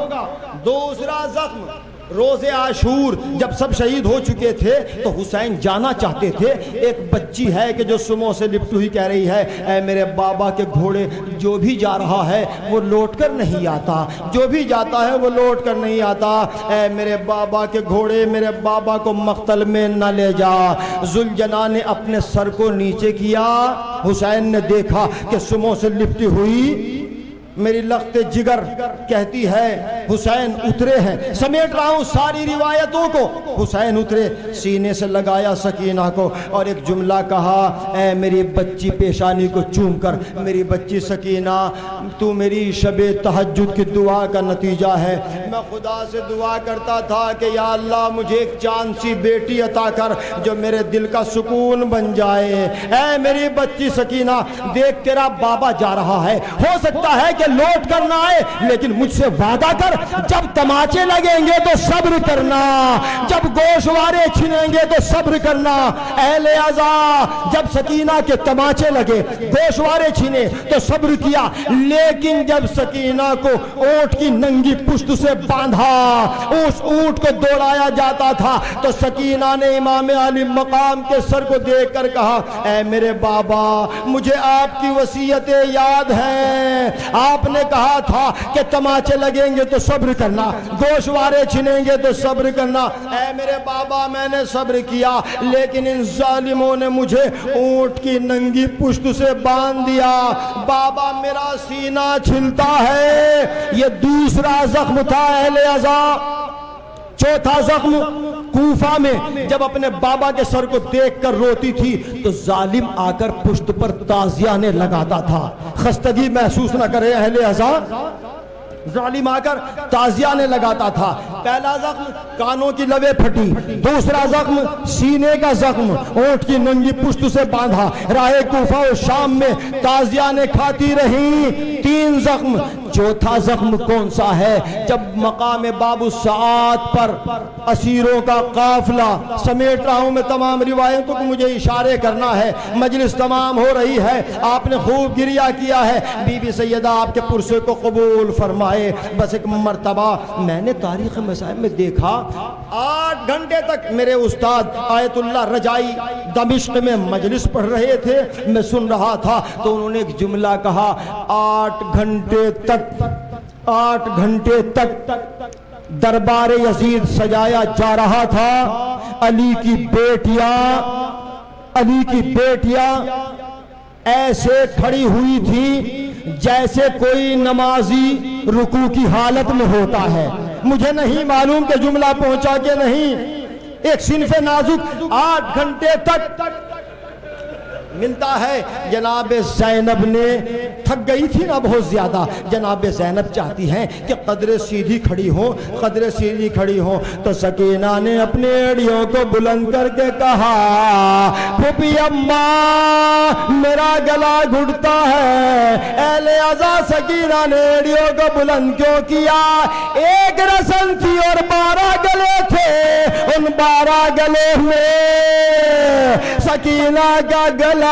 دوسرا زخم روز عاشور، جب سب شہید ہو چکے تھے تو حسین جانا چاہتے تھے۔ ایک بچی ہے کہ جو سموں سے لپٹ ہوئی کہہ رہی ہے اے میرے بابا کے گھوڑے، جو بھی جا رہا ہے وہ لوٹ کر نہیں آتا، جو بھی جاتا ہے وہ لوٹ کر نہیں آتا، اے میرے بابا کے گھوڑے، میرے بابا کو مقتل میں نہ لے جا۔ ذوالجناح نے اپنے سر کو نیچے کیا، حسین نے دیکھا کہ سموں سے لپٹی ہوئی میری لخت جگر کہتی ہے حسین اترے ہیں۔ سمیٹ رہا ہوں ساری روایتوں کو۔ حسین اترے، سینے سے لگایا سکینہ کو اور ایک جملہ کہا، اے میری بچی پیشانی کو چوم کر، میری بچی سکینہ تو میری شب تہجد کی دعا کا نتیجہ ہے۔ میں خدا سے دعا کرتا تھا کہ یا اللہ مجھے ایک چاند سی بیٹی عطا کر جو میرے دل کا سکون بن جائے۔ اے میری بچی سکینہ دیکھ تیرا بابا جا رہا ہے، ہو سکتا ہے کہ لوٹ کر نہ آئے، لیکن مجھ سے وعدہ کر جب تماچے لگیں گے تو صبر کرنا، جب گوشوارے چھنیں گے تو صبر کرنا۔ اہل عزا جب سکینہ کے تماچے لگے، گوشوارے چھنے تو صبر کیا، لیکن جب سکینہ کو اونٹ کی ننگی پشت سے باندھا، اس اونٹ کو دوڑایا جاتا تھا تو سکینہ نے امام علی مقام کے سر کو دیکھ کر کہا، اے میرے بابا مجھے آپ کی وصیتیں یاد ہیں، آپ نے کہا تھا کہ تماچے لگیں گے تو صبر کرنا، گوشوارے چھنیں گے تو صبر کرنا۔ اے میرے بابا میں نے صبر کیا، لیکن ان ظالموں نے مجھے اونٹ کی ننگی پشت سے باندھ دیا، بابا میرا سینہ چھلتا ہے۔ یہ دوسرا زخم تھا اہل عزا۔ چوتھا زخم کوفہ میں جب اپنے بابا کے سر کو دیکھ کر روتی تھی تو ظالم آ کر پشت پر تازیانے لگاتا تھا۔ خستگی محسوس نہ کرے اہل عزا، ظالم آ کر تازیانے لگاتا تھا پہلا زخم کانوں کی لویں پھٹی، دوسرا زخم سینے کا زخم، اونٹ کی ننگی پشت سے باندھا، راہ کوفہ و شام میں تازیانے کھاتی رہی، 3 زخم۔ چوتھا زخم کون سا ہے؟ جب مقام باب الساعات پر اسیروں کا قافلہ، سمیٹ رہا ہوں میں تمام روایتوں کو، مجھے اشارے کرنا ہے، مجلس تمام ہو رہی ہے، آپ نے خوب گریہ کیا ہے، بی بی سیدہ آپ کے پرسے کو قبول فرمائے۔ بس ایک مرتبہ میں نے تاریخ مصائب میں دیکھا 8 گھنٹے تک میرے استاد آیت اللہ رجائی دمشق میں مجلس پڑھ رہے تھے، میں سن رہا تھا، تو انہوں نے ایک جملہ کہا، 8 گھنٹے تک دربار یزید سجایا جا رہا تھا، علی کی بیٹیاں ایسے کھڑی ہوئی تھی جیسے کوئی نمازی رکوع کی حالت میں ہوتا ہے۔ مجھے نہیں معلوم کہ جملہ پہنچا کہ نہیں، ایک صنف نازک 8 گھنٹے تک ملتا ہے۔ جناب زینب نے تھک گئی تھی نا بہت زیادہ، جناب زینب چاہتی ہیں کہ قدرے سیدھی کھڑی ہوں، تو سکینہ نے اپنے ایڑیوں کو بلند کر کے کہا، پھوپھی اماں میرا گلا گھٹتا ہے۔ اہل عزا سکینہ نے ایڑیوں کو بلند کیوں کیا؟ ایک رسن تھی اور 12 گلے تھے، ان 12 گلے میں سکینہ کا گلا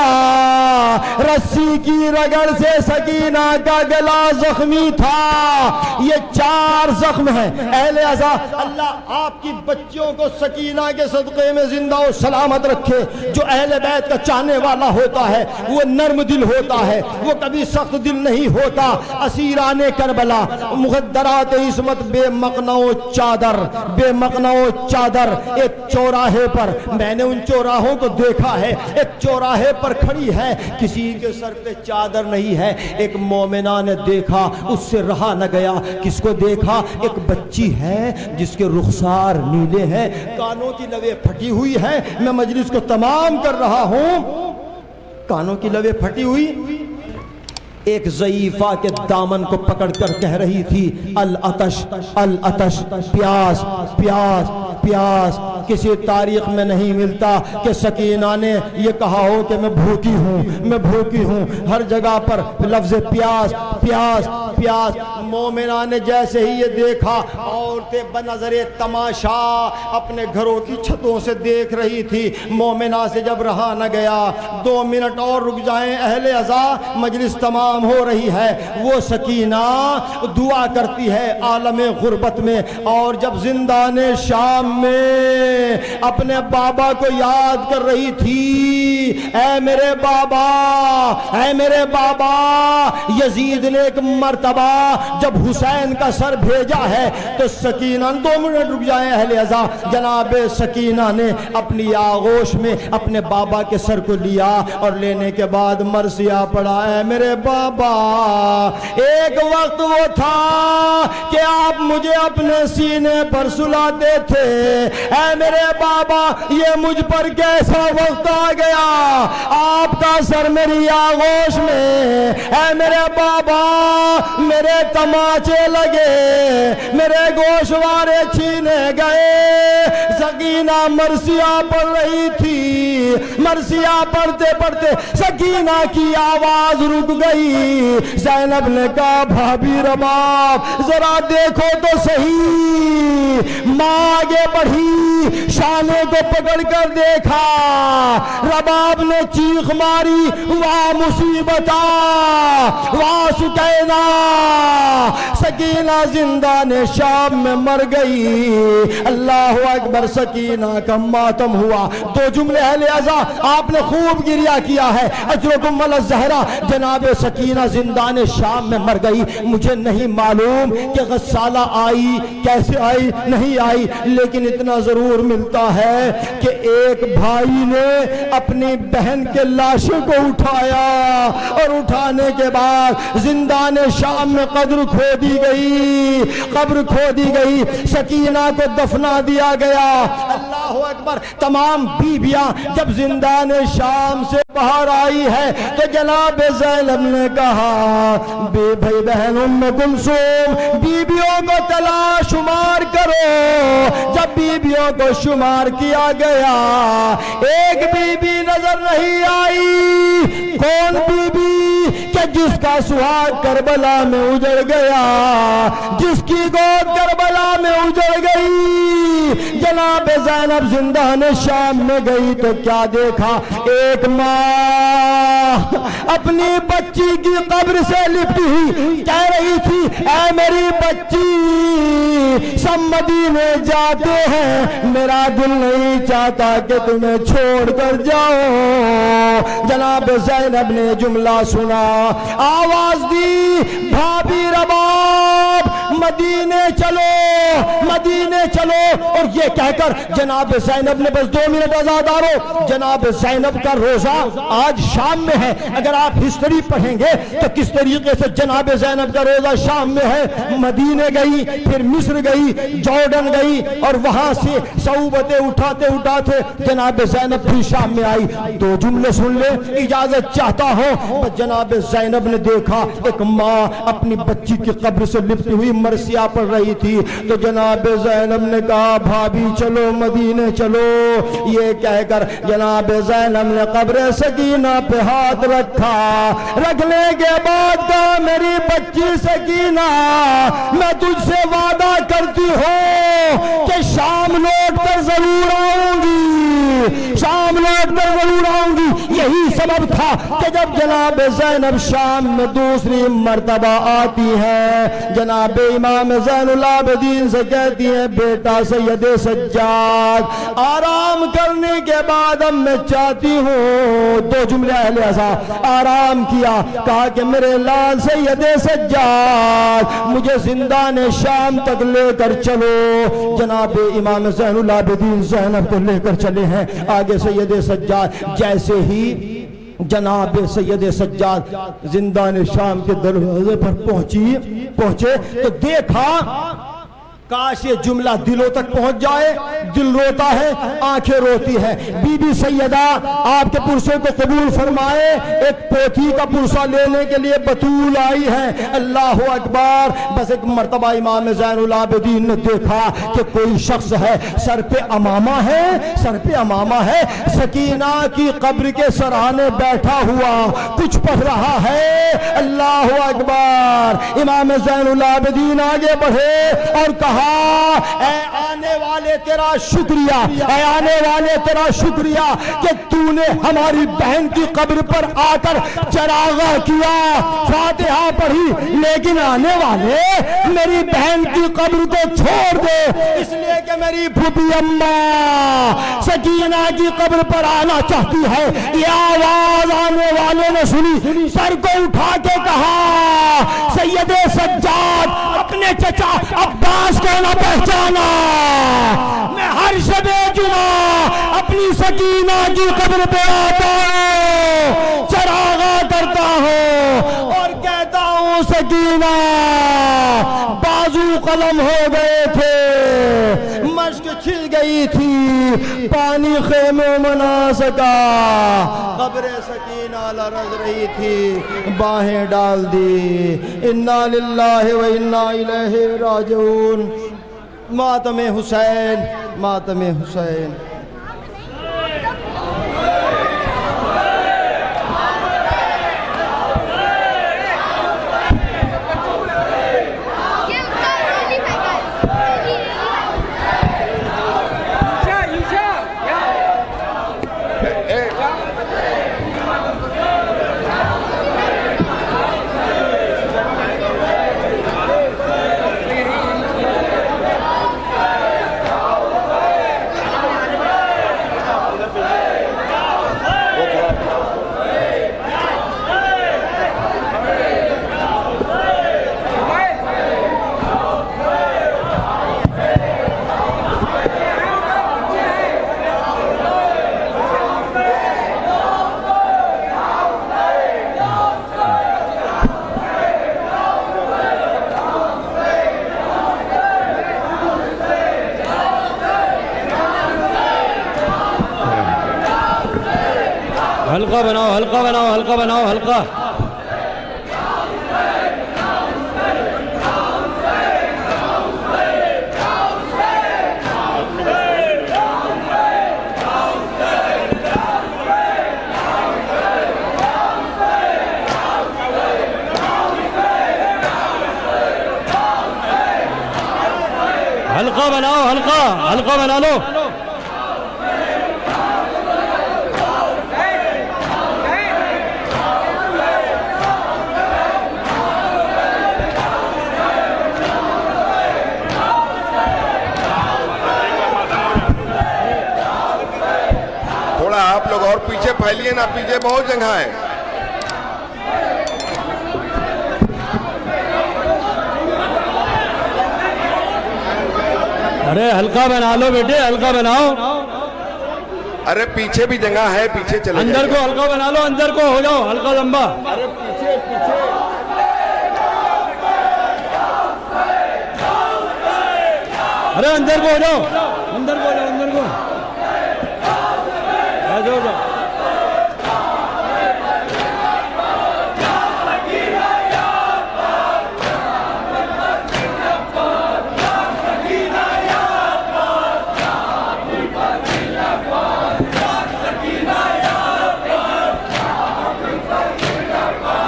رسی کی رگڑ سے سکینہ کا گلا زخمی تھا۔ یہ 4 زخم ہیں۔ اہل عزا اللہ آپ کی بچیوں کو سکینہ کے صدقے میں زندہ و سلامت رکھے۔ جو اہل بیت کا چاہنے والا ہوتا ہے وہ نرم دل ہوتا ہے، وہ کبھی سخت دل نہیں ہوتا۔ اسیران کربلا، مخدرات عصمت، بے مقنع و چادر ایک چوراہے پر، میں نے ان چوراہوں کو دیکھا ہے، ایک چوراہے پر کھڑی ہے، کسی کے سر پہ چادر نہیں ہے۔ ایک مومنہ نے دیکھا، اس سے رہا نہ گیا۔ کس کو دیکھا؟ ایک بچی ہے جس کے رخسار نیلے ہیں، کانوں کی لویں پھٹی ہوئی ہیں۔ میں مجلس کو تمام کر رہا ہوں، کانوں کی لویں پھٹی ہوئی، ایک ضعیفہ کے دامن کو پکڑ کر کہہ رہی تھی، العطش العطش، پیاس پیاس پیاس۔ کسی تاریخ میں نہیں ملتا کہ سکینہ نے یہ کہا ہو کہ میں بھوکی ہوں۔ ہر جگہ پر لفظ پیاس پیاس پیاس۔ مومنہ نے جیسے ہی یہ دیکھا، عورتیں بنظر تماشا اپنے گھروں کی چھتوں سے دیکھ رہی تھی۔ مومنہ سے جب رہا نہ گیا، 2 منٹ اور رک جائیں اہل عزا، مجلس تمام ہو رہی ہے۔ وہ سکینہ دعا کرتی ہے عالم غربت میں، اور جب زندان شام میں اپنے بابا کو یاد کر رہی تھی، اے میرے بابا، یزید نے ایک مرتبہ جب حسین کا سر بھیجا ہے تو سکینہ، 2 منٹ رک جائیں اہل عزا، جناب سکینہ نے اپنی آغوش میں اپنے بابا کے سر کو لیا اور لینے کے بعد مرثیہ پڑھا، اے میرے بابا، ایک وقت وہ تھا کہ آپ مجھے اپنے سینے پر سلاتے تھے، اے میرے بابا یہ مجھ پر کیسا وقت آ گیا، آپ کا سر میری آغوش میں، اے میرے بابا میرے تماچے لگے، میرے گوشوارے چھینے گئے۔ سکینہ مرثیہ پڑھ رہی تھی، مرثیہ پڑھتے پڑھتے سکینہ کی آواز رک گئی۔ زینب نے کہا، بھابی رباب ذرا دیکھو تو صحیح۔ ماں آگے بڑھی، شانے کو پکڑ کر دیکھا، رباب نے چیخ ماری، واہ مصیبتا واہ سکینہ، سکینہ زندان شام میں مر گئی۔ اللہ اکبر، سکینہ کا ماتم ہوا۔ 2 جملے اہل عزا آپ نے خوب گریہ کیا ہے، اجرکم الزہرا، جناب سکینہ زندان شام میں مر گئی۔ مجھے نہیں معلوم کہ غسالہ آئی کیسے آئی، نہیں آئی، لیکن اتنا ضرور ملتا ہے کہ ایک بھائی نے اپنی بہن کے لاشوں کو اٹھایا اور اٹھانے کے بعد زندان شام میں قبر کھو دی گئی، سکینہ کو دفنا دیا گیا۔ اللہ اللہ اکبر تمام بیویاں جب زندان شام سے باہر آئی ہے تو جناب زینب نے کہا بے بھائی بہن ام کلثوم بیویوں کو تلاش شمار کرو. جب بیویوں کو شمار کیا گیا ایک بیوی نظر نہیں آئی. کون بیوی کہ جس کا سہاگ کربلا میں اجڑ گیا, جس کی گود کربلا میں اجڑ گئی. جناب زینب زندان شام میں گئی تو کیا دیکھا, ایک ماں اپنی بچی کی قبر سے لپٹی ہوئی کہہ رہی تھی اے میری بچی سب مدینے جاتے ہیں, میرا دل نہیں چاہتا کہ تمہیں چھوڑ کر جاؤ. جناب زینب نے جملہ سنا, آواز دی بھابی رباب مدینے چلو مدینے چلو. اور یہ کہہ کر جناب زینب نے بس 2 منٹ آزادارو, جناب زینب کا روزہ آج شام میں ہے. اگر آپ ہسٹری پڑھیں گے تو کس طریقے سے جناب زینب کا روزہ شام میں ہے. مدینے گئی, پھر مصر گئی, جارڈن گئی, اور وہاں سے صعوبتیں اٹھاتے اٹھاتے جناب زینب پھر شام میں آئی. 2 جملے سن لے, اجازت چاہتا ہوں. جناب زینب نے دیکھا ایک ماں اپنی بچی کی قبر سے لپٹی ہوئی مرثیہ پڑھ رہی تھی. تو جناب زینب نے کہا بھابی چلو مدینے چلو. یہ کہہ کر جناب زینب نے قبر سکینہ پہ ہاتھ رکھا. رکھنے کے بعد کہا میری بچی سکینہ میں تجھ سے وعدہ کرتی ہوں کہ شام لوٹ کر ضرور آؤں گی, شام لوٹ کر ضرور آؤں گی. یہی سبب تھا کہ جب جناب زینب شام میں دوسری مرتبہ آتی ہے جناب امام زین العابدین سے کہتی ہیں بیٹا سید سجاد آرام کرنے کے بعد اب میں چاہتی ہوں. 2 جملے اہل عزا آرام کیا, کہا کہ میرے لال سید سجاد مجھے زندان شام تک لے کر چلو. جناب امام زین العابدین زینب کو لے کر چلے ہیں آگے سید سجاد. جیسے ہی جناب سید سجاد زندان شام کے دروازے پر پہنچے تو دیکھا کاش یہ جملہ دلوں تک پہنچ جائے. دل روتا ہے, آنکھیں روتی ہے. بی بی سیدہ آپ کے پرسے کو قبول فرمائے, ایک پوتھی کا پرسہ لینے کے لیے بطول آئی ہے. اللہ اکبر. بس ایک مرتبہ امام زین العابدین نے دیکھا کہ کوئی شخص ہے, سر پہ امامہ ہے, سر پہ امامہ ہے, سکینہ کی قبر کے سرانے بیٹھا ہوا کچھ پڑھ رہا ہے. اللہ اکبر. امام زین العابدین آگے بڑھے اور کہا اے آنے والے تیرا شکریہ, اے آنے والے تیرا شکریہ کہ تو نے ہماری بہن کی قبر پر آ کر چراغاں کیا, فاتحہ پڑھی, لیکن آنے والے میری بہن کی قبر کو چھوڑ دے, اس لیے کہ میری پھوپھی اماں سکینہ کی قبر پر آنا چاہتی ہے. یہ آواز آنے والے نے سنی, سر کو اٹھا کے کہا سید سجاد اپنے چچا عباس کو نہ پہچانا, میں ہر شب جمعہ اپنی سکینہ کی قبر پہ آتا ہوں, چراغاں کرتا ہوں اور کہتا ہوں سکینہ بازو قلم ہو گئے تھے, مشک چھل گئی تھی, پانی خیموں میں نہ سکا, قبر سکینہ لرز رہی تھی, باہیں ڈال دی. انا للہ و انا الیہ راجعون. ماتم حسین, ماتم حسین. حلقہ بناؤ حلقہ بناؤ حلقہ بناؤ حلقہ. حلقہ بناؤ حلقہ حلقہ بنا لو. تھوڑا آپ لوگ اور پیچھے پھیلیے نا, پیچھے بہت جگہ ہے. ارے حلقہ بنا لو بیٹے, حلقہ بناؤ. ارے پیچھے بھی جگہ ہے, پیچھے چلے اندر کو حلقہ بنا لو, اندر کو ہو جاؤ حلقہ لمبا. ارے پیچھے پیچھے. ارے اندر کو ہو جاؤ, اندر کو ہو جاؤ, اندر کو آ جاؤ جاؤ.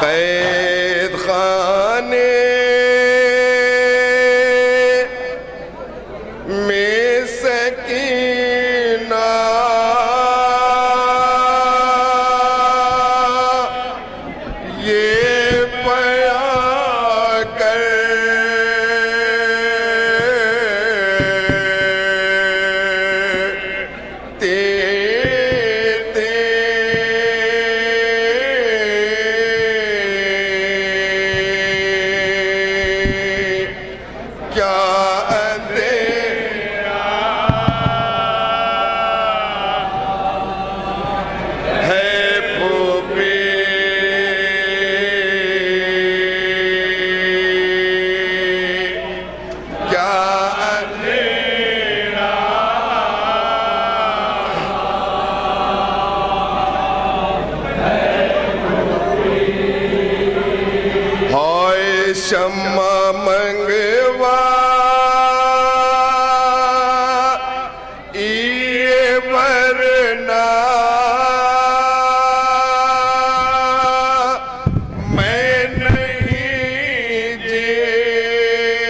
قید خانے میں سکینہ یہ بیاں شمع منگوا یہ ورنہ میں نہیں جینے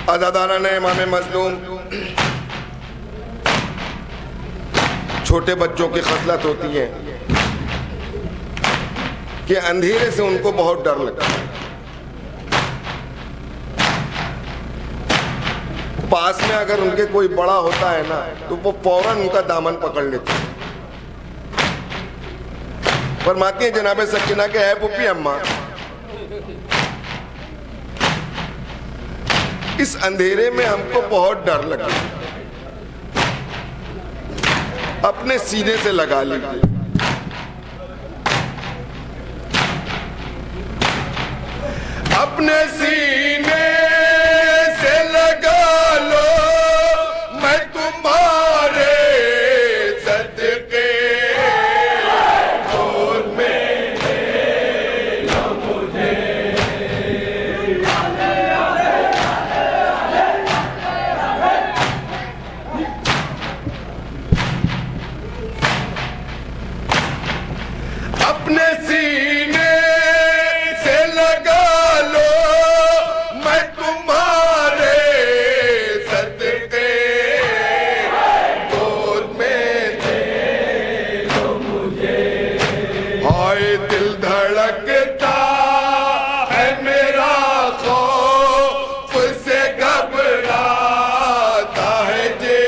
عزاداران امام مظلوم، چھوٹے بچوں کی خصلت ہوتی ہے کہ اندھیرے سے ان کو بہت ڈر لگتا ہے. پاس میں اگر ان کے کوئی بڑا ہوتا ہے نا تو وہ فوراً ان کا دامن پکڑ لیتے ہیں. فرماتی ہیں جناب سکینہ کہ ہے پھوپھی اماں، اس اندھیرے میں ہم کو بہت ڈر لگا، اپنے سینے سے لگا لیجیے. اپنے سینے سے لگا لو میں تمہارے صدقے گود میں لے لو مجھے اپنے سینے سے لگا لو میں تمہارے صدقے گود میں لے لو مجھے ہائے دل دھڑکتا ہے میرا خوف سے گھبراتا ہے جی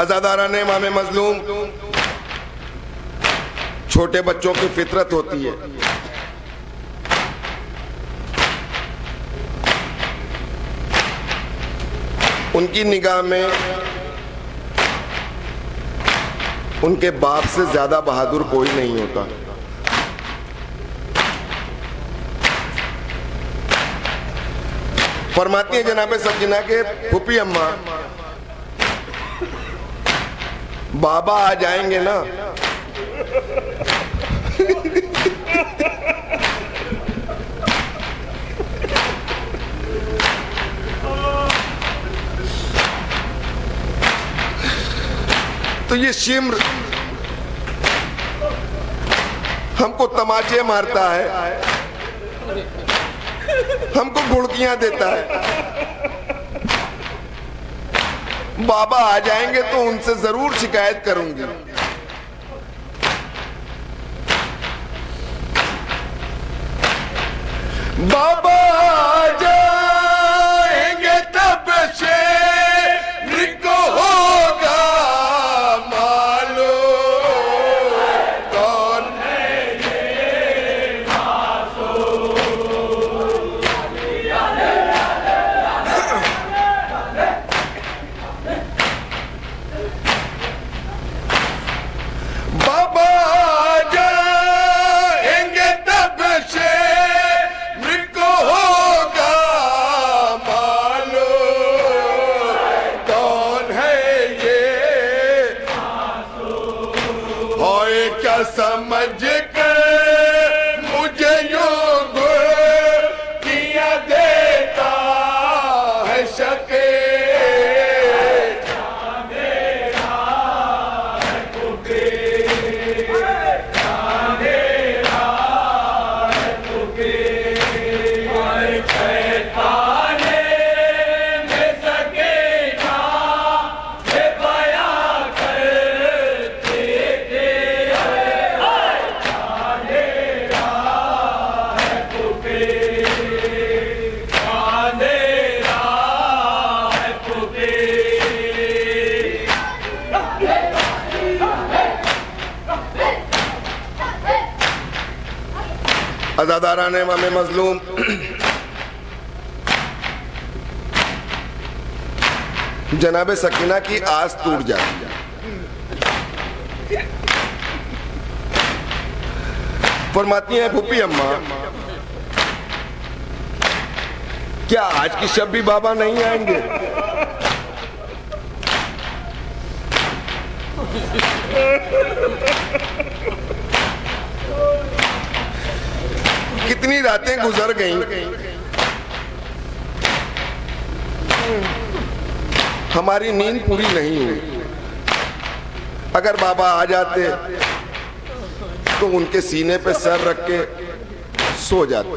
عزاداران امام مظلوم، چھوٹے بچوں کی فطرت ہوتی ہے ان کی نگاہ میں ان کے باپ سے زیادہ بہادر کوئی نہیں ہوتا. فرماتی ہیں جناب سکینہ کے پھوپھی اماں بابا آ جائیں گے نا تو یہ شمر ہم کو تماچے مارتا ہے، ہم کو گھڑکیاں دیتا ہے. بابا آ جائیں گے تو ان سے ضرور شکایت کروں گی. بابا آ جائیں گے تب شیر کو ہوگا معلوم کون ہے یہ معصوم. بابا آ جائیں گے تب شیر کو ہوگا معلوم کون ہے یہ معصوم. ہوئے کیا سمجھ کر مجھے یوں گھڑکیاں دیتا ہے شکے عزاداران امام مظلوم، جناب سکینہ کی آس ٹوٹ جاتی ہے. فرماتی ہیں پھوپھی اماں کیا آج کی شب بھی بابا نہیں آئیں گے؟ کتنی راتیں گزر گئیں ہماری نیند پوری نہیں ہوئی. اگر بابا آ جاتے تو ان کے سینے پہ سر رکھ کے سو جاتے.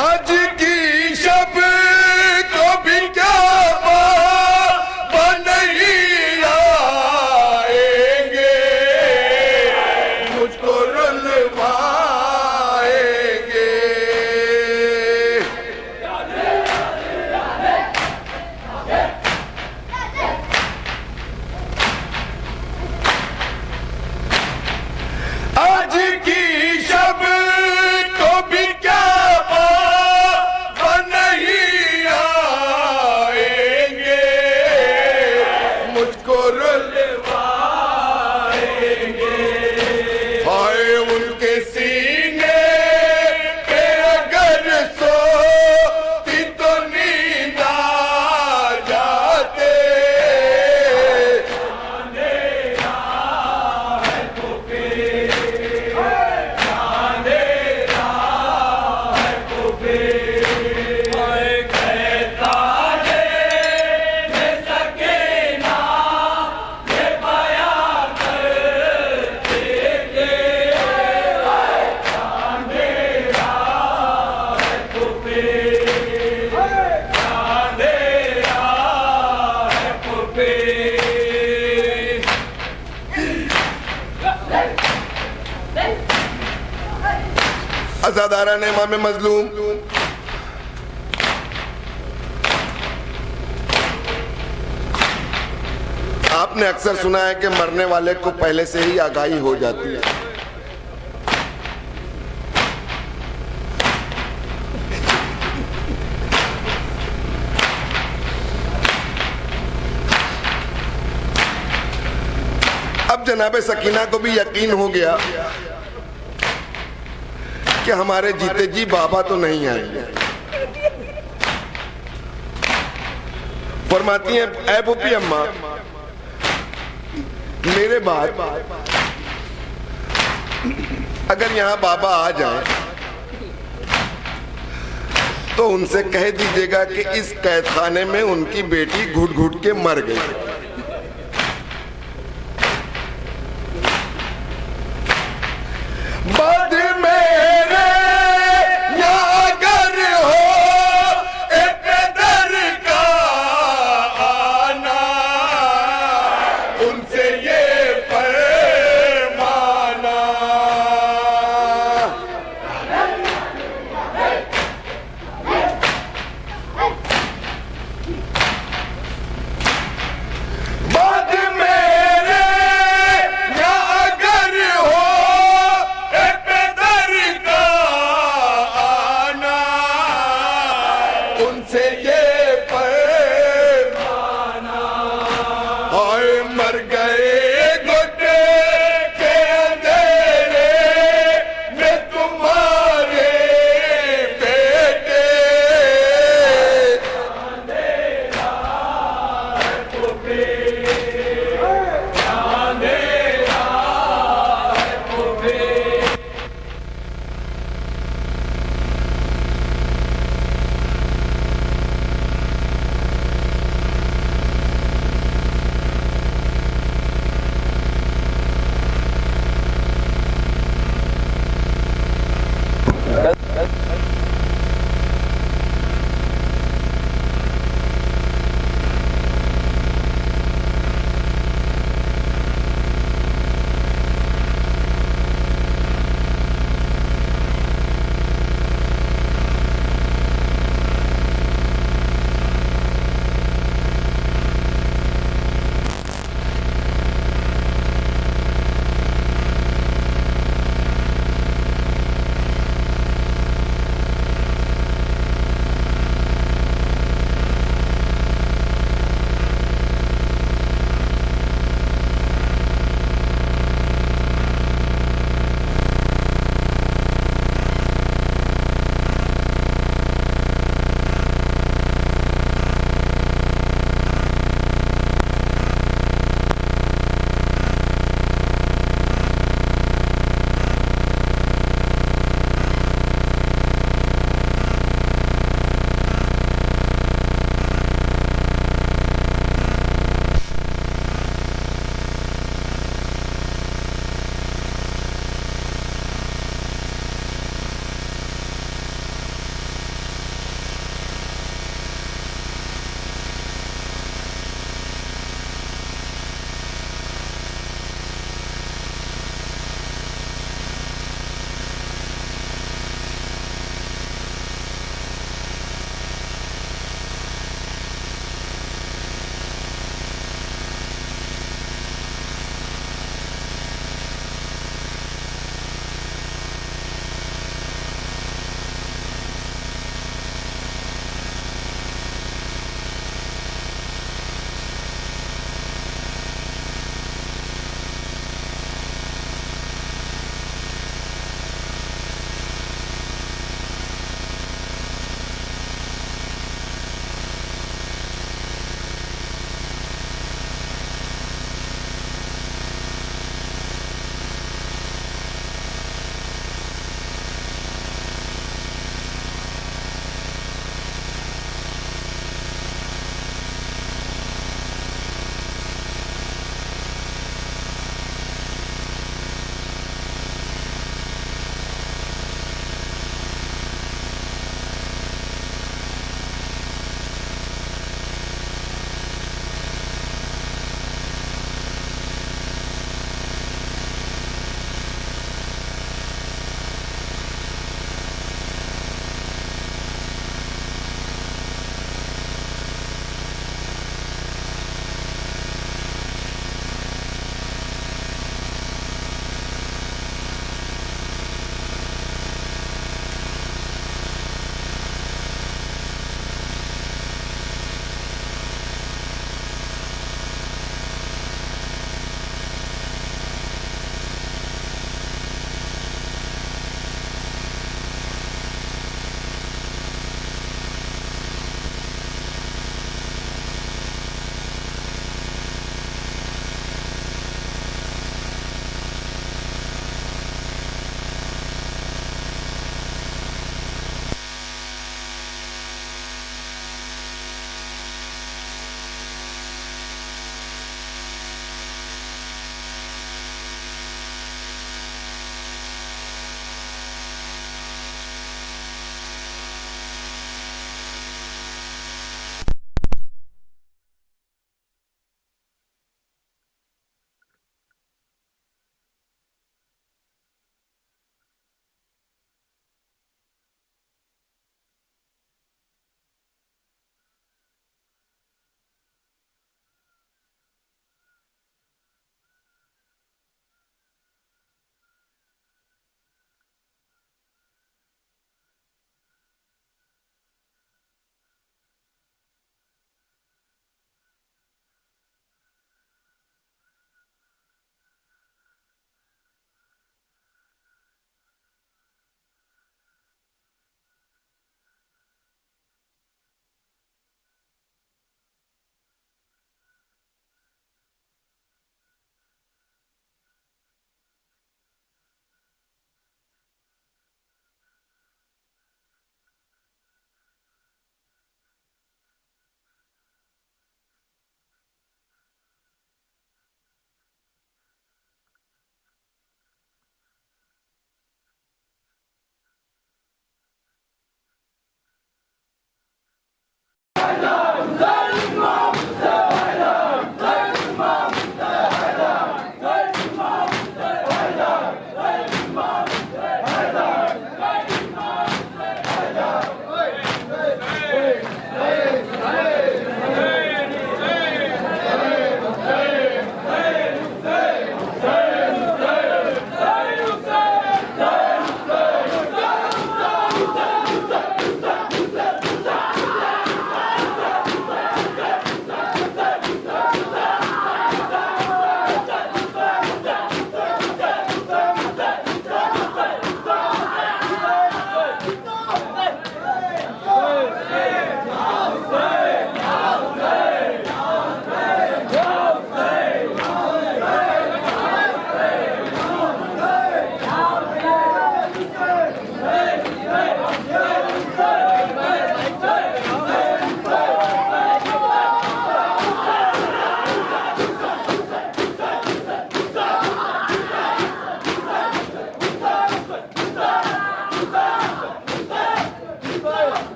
آج کی شب عزاداران امام مظلوم، آپ نے اکثر سنا ہے کہ مرنے والے کو پہلے سے ہی آگاہی ہو جاتی ہے۔ اب جناب سکینہ کو بھی یقین ہو گیا کہ ہمارے جیتے جی بابا تو نہیں آئیں گے۔ فرماتی ہیں اے پھوپھی اماں، میرے بعد اگر یہاں بابا آ جائیں تو ان سے کہہ دیجئے گا کہ اس قید خانے میں ان کی بیٹی گھٹ گھٹ کے مر گئی۔ بد میرے یا اگر ہو اقدر کا آنا، ان سے یہ فرمانا۔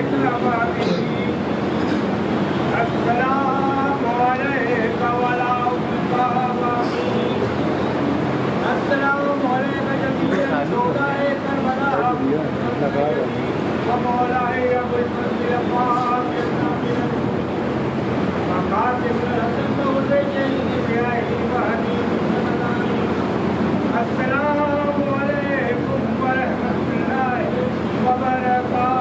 السلام عليك ولا السلام عليك جميع شهداء كربلاء ومولاي ابو الفضل القاسم وقاسم الحسن والحسين بأهل وهدي السلام عليكم ورحمة الله وبركاته.